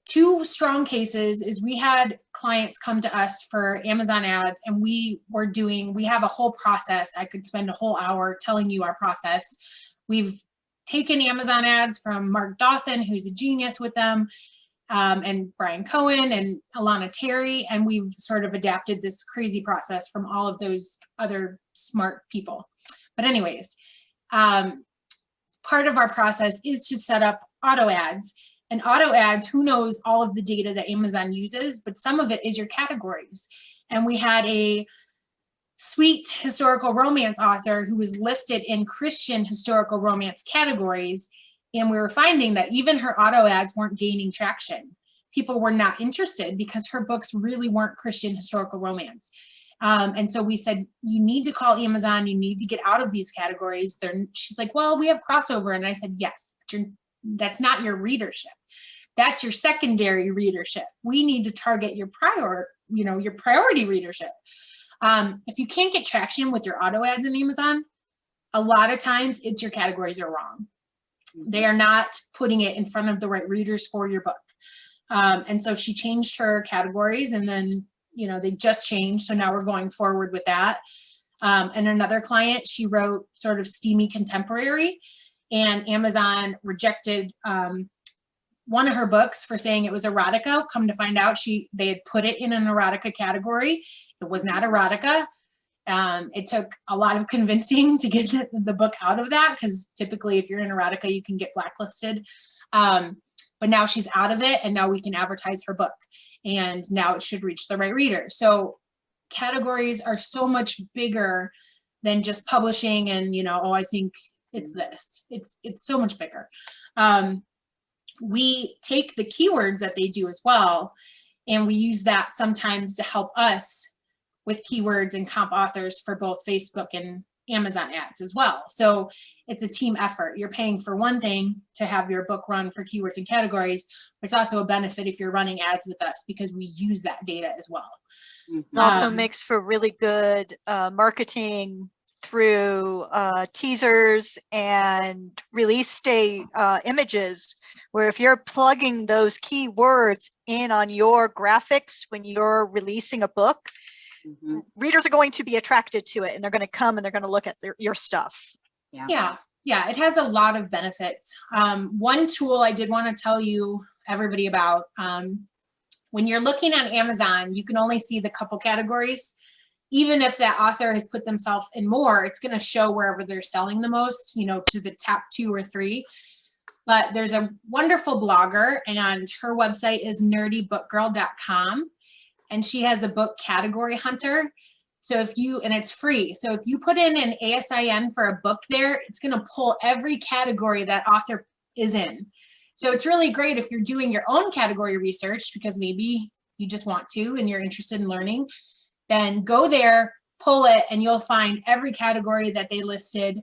two strong cases is we had clients come to us for Amazon ads, and we have a whole process. I could spend a whole hour telling you our process. We've taken Amazon ads from Mark Dawson, who's a genius with them, and Brian Cohen and Alana Terry, and we've sort of adapted this crazy process from all of those other smart people. But anyways, part of our process is to set up auto ads. And auto ads, who knows all of the data that Amazon uses, but some of it is your categories. And we had a sweet historical romance author who was listed in Christian historical romance categories. And we were finding that even her auto ads weren't gaining traction. People were not interested because her books really weren't Christian historical romance. And so we said, you need to call Amazon. You need to get out of these categories. She's like, well, we have crossover. And I said, yes, but that's not your readership. That's your secondary readership. We need to target your priority readership. If you can't get traction with your auto ads in Amazon, a lot of times it's your categories are wrong. They are not putting it in front of the right readers for your book. And so she changed her categories, and then, they just changed. So now we're going forward with that. And another client, she wrote sort of steamy contemporary, and Amazon rejected one of her books for saying it was erotica. Come to find out, they had put it in an erotica category. It was not erotica. It took a lot of convincing to get the book out of that, because typically if you're in erotica, you can get blacklisted. But now she's out of it, and now we can advertise her book, and now it should reach the right reader. So categories are so much bigger than just publishing and, I think it's this. It's so much bigger. We take the keywords that they do as well, and we use that sometimes to help us with keywords and comp authors for both Facebook and Amazon ads as well. So it's a team effort. You're paying for one thing to have your book run for keywords and categories, but it's also a benefit if you're running ads with us because we use that data as well. It also makes for really good marketing through teasers and release day images, where if you're plugging those keywords in on your graphics when you're releasing a book, readers are going to be attracted to it, and they're going to come and they're going to look at your stuff. Yeah, it has a lot of benefits. One tool I did want to tell everybody about, when you're looking on Amazon, you can only see the couple categories. Even if that author has put themselves in more, it's going to show wherever they're selling the most, to the top 2 or 3. But there's a wonderful blogger, and her website is nerdybookgirl.com, and she has a book category hunter. So and it's free. So if you put in an ASIN for a book there, it's going to pull every category that author is in. So it's really great if you're doing your own category research, because maybe you just want to and you're interested in learning, then go there, pull it, and you'll find every category that they listed,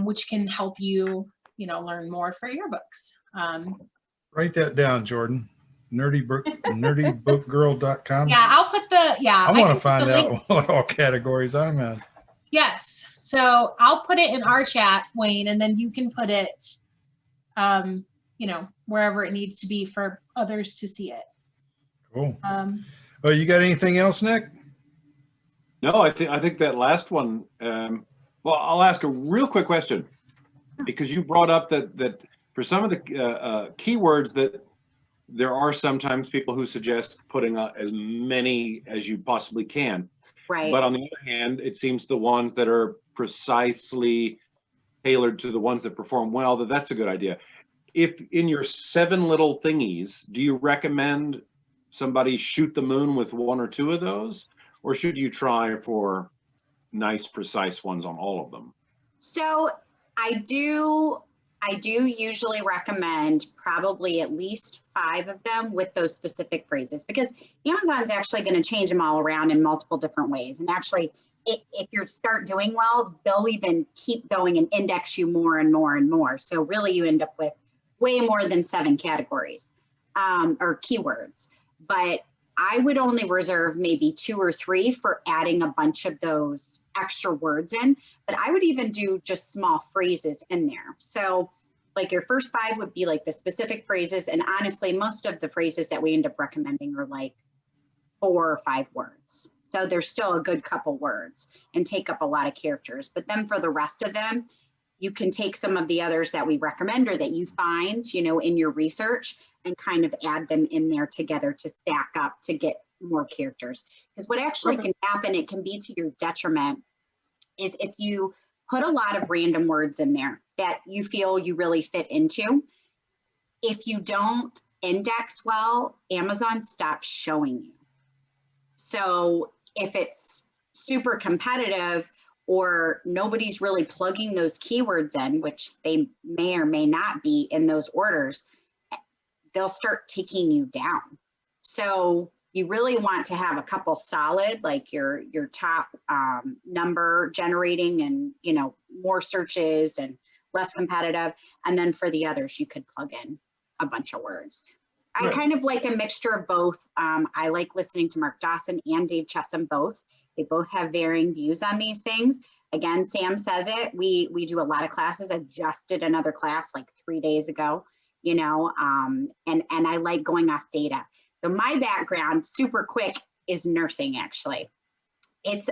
which can help you, learn more for your books. Write that down, Jordan. Nerdybookgirl.com. Yeah, I'll put I want to find out what all categories I'm in. Yes. So I'll put it in our chat, Wayne, and then you can put it, wherever it needs to be for others to see it. Cool. You got anything else, Nick? No, I think that last one. Well, I'll ask a real quick question, because you brought up that for some of the keywords that there are sometimes people who suggest putting as many as you possibly can. Right. But on the other hand, it seems the ones that are precisely tailored to the ones that perform well, that's a good idea. If in your 7 little thingies, do you recommend somebody shoot the moon with 1 or 2 of those? Or should you try for nice, precise ones on all of them? So I do I do usually recommend probably at least 5 of them with those specific phrases, because Amazon's actually going to change them all around in multiple different ways. And actually, if you start doing well, they'll even keep going and index you more and more and more. So really you end up with way more than 7 categories or keywords. But I would only reserve maybe 2 or 3 for adding a bunch of those extra words in, but I would even do just small phrases in there. So like your first 5 would be like the specific phrases. And honestly, most of the phrases that we end up recommending are like 4 or 5 words. So there's still a good couple words and take up a lot of characters. But then for the rest of them, you can take some of the others that we recommend or that you find, you know, in your research and kind of add them in there together to stack up to get more characters. Because what actually can happen, it can be to your detriment, is if you put a lot of random words in there that you feel you really fit into, if you don't index well, Amazon stops showing you. So if it's super competitive or nobody's really plugging those keywords in, which they may or may not be in those orders, they'll start taking you down. So you really want to have a couple solid, like your top number generating and, you know, more searches and less competitive. And then for the others, you could plug in a bunch of words. I kind of like a mixture of both. I like listening to Mark Dawson and Dave Chessum both. They both have varying views on these things. Again, Sam says it. We do a lot of classes. I just did another class like 3 days ago, you know, and I like going off data. So my background, super quick, is nursing actually.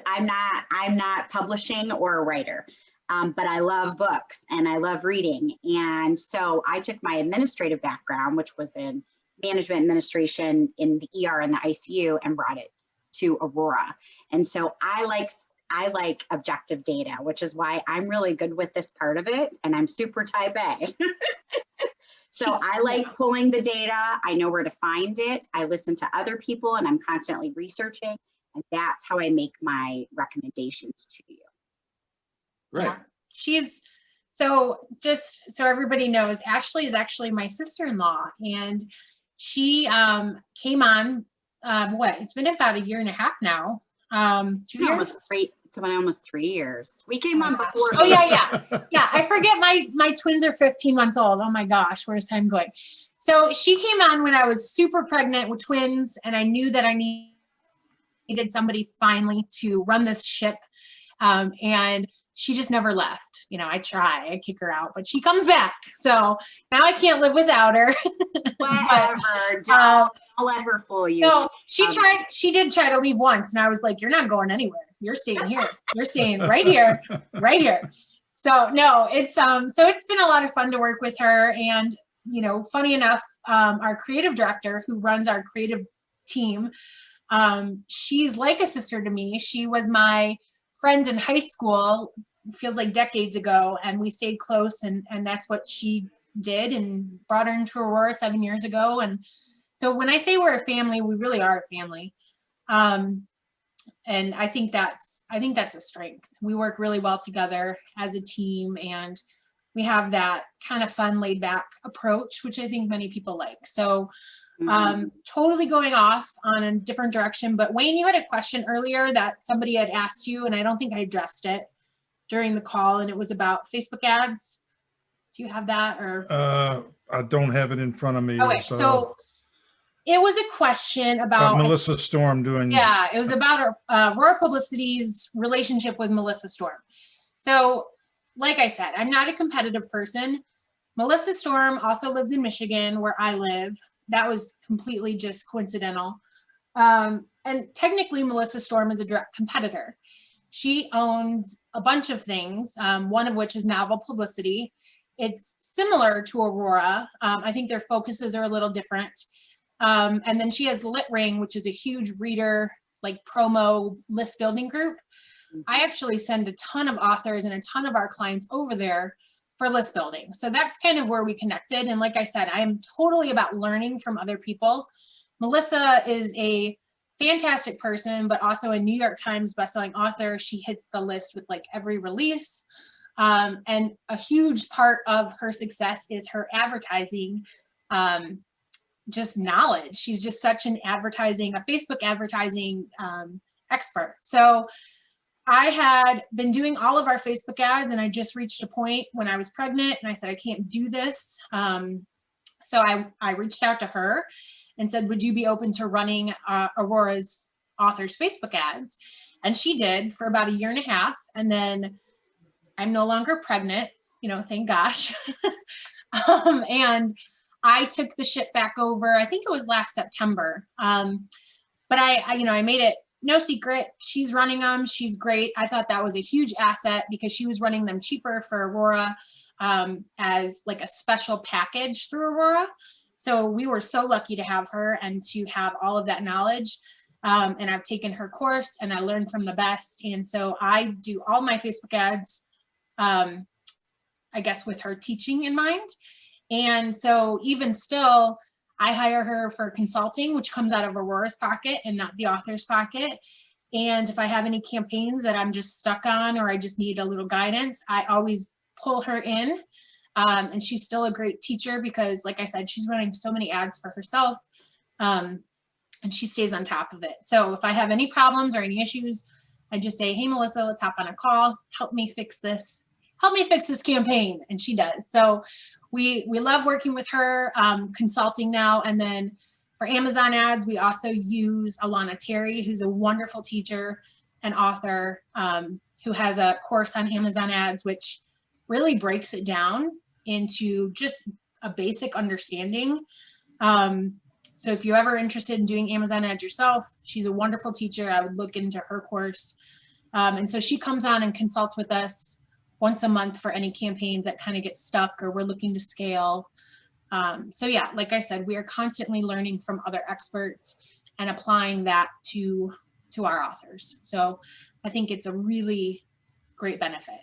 I'm not publishing or a writer, but I love books and I love reading. And so I took my administrative background, which was in management administration in the ER and the ICU, and brought it to Aurora. And so I like objective data, which is why I'm really good with this part of it. And I'm super type A. So I like pulling the data. I know where to find it. I listen to other people and I'm constantly researching. And that's how I make my recommendations to you. Right. Yeah. So just so everybody knows, Ashley is actually my sister-in-law, and she came on, it's been about 1.5 years now. 2 years? Almost 3 years. We came on before. Oh yeah. I forget my twins are 15 months old. Oh my gosh, where's time going? So she came on when I was super pregnant with twins, and I knew that I needed somebody finally to run this ship. And she just never left. You know, I kick her out, but she comes back. So now I can't live without her. Whatever. Don't let her fool you. No, she did try to leave once, and I was like, you're not going anywhere. You're staying here. You're staying right here, right here. So no, it's been a lot of fun to work with her. And, you know, funny enough, our creative director who runs our creative team, she's like a sister to me. She was my friend in high school, feels like decades ago, and we stayed close, and that's what she did, and brought her into Aurora 7 years ago. And so when I say we're a family, we really are a family. And I think that's a strength. We work really well together as a team, and we have that kind of fun, laid back approach, which I think many people like. So totally going off on a different direction, but Wayne, you had a question earlier that somebody had asked you, and I don't think I addressed it during the call, and it was about Facebook ads. Do you have that, or? I don't have it in front of me. Okay, so it was a question about Melissa Storm doing. Yeah, it was about Aurora Publicity's relationship with Melissa Storm. So, like I said, I'm not a competitive person. Melissa Storm also lives in Michigan, where I live. That was completely just coincidental. And technically, Melissa Storm is a direct competitor. She owns a bunch of things, one of which is Novel Publicity. It's similar to Aurora. I think their focuses are a little different. And then she has LitRing, which is a huge reader, like promo list building group. I actually send a ton of authors and a ton of our clients over there for list building. So that's kind of where we connected. And like I said, I am totally about learning from other people. Melissa is a fantastic person, but also a New York Times bestselling author. She hits the list with like every release. And a huge part of her success is her advertising, just knowledge. She's just such a Facebook advertising expert. So I had been doing all of our Facebook ads, and I just reached a point when I was pregnant and I said, I can't do this. So I reached out to her and said, would you be open to running Aurora's authors Facebook ads? And she did for about 1.5 years. And then I'm no longer pregnant, thank gosh. And I took the ship back over, I think it was last September. But I made it no secret. She's running them. She's great. I thought that was a huge asset because she was running them cheaper for Aurora as like a special package through Aurora. So we were so lucky to have her and to have all of that knowledge. And I've taken her course and I learned from the best. And so I do all my Facebook ads, I guess with her teaching in mind. And so even still, I hire her for consulting, which comes out of Aurora's pocket and not the author's pocket. And if I have any campaigns that I'm just stuck on or I just need a little guidance, I always pull her in. And she's still a great teacher because, like I said, she's running so many ads for herself, and she stays on top of it. So if I have any problems or any issues, I just say, hey, Melissa, let's hop on a call. Help me fix this. Help me fix this campaign. And she does. So we love working with her, consulting now. And then for Amazon ads, we also use Alana Terry, who's a wonderful teacher and author, who has a course on Amazon ads, which really breaks it down into just a basic understanding. So if you're ever interested in doing Amazon ads yourself, she's a wonderful teacher. I would look into her course. And so she comes on and consults with us once a month for any campaigns that kind of get stuck or we're looking to scale. So yeah, like I said, we are constantly learning from other experts and applying that to our authors. So I think it's a really great benefit.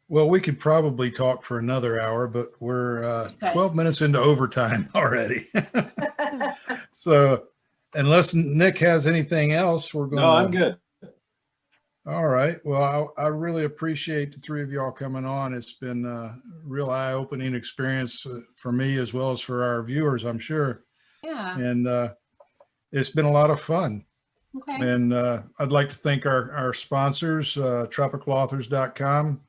Well, we could probably talk for another hour, but we're 12 minutes into overtime already. So unless Nick has anything else, we're going to... No, I'm good. All right. Well, I really appreciate the three of y'all coming on. It's been a real eye-opening experience for me as well as for our viewers, I'm sure. Yeah. And it's been a lot of fun. Okay. And I'd like to thank our sponsors, tropicalauthors.com,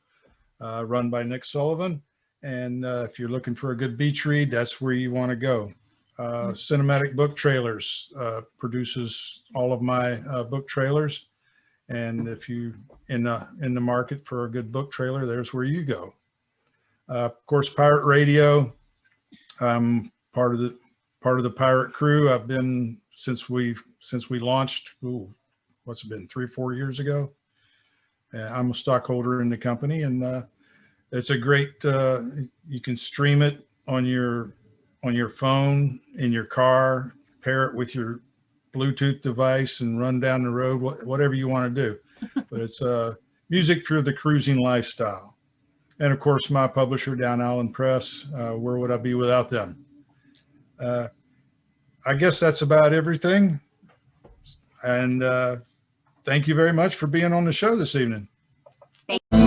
run by Nick Sullivan. And if you're looking for a good beach read, that's where you want to go. Cinematic Book Trailers produces all of my book trailers. And if you in the market for a good book trailer, there's where you go. Of course, Pirate Radio. I'm part of the Pirate crew. I've been since we launched. What's it been, 3-4 years ago? I'm a stockholder in the company, and it's a great. You can stream it on your phone, in your car, pair it with your Bluetooth device and run down the road, whatever you want to do. But it's music for the cruising lifestyle. And of course, my publisher, Down Island Press. Where would I be without them? I guess that's about everything. And thank you very much for being on the show this evening. Thank you.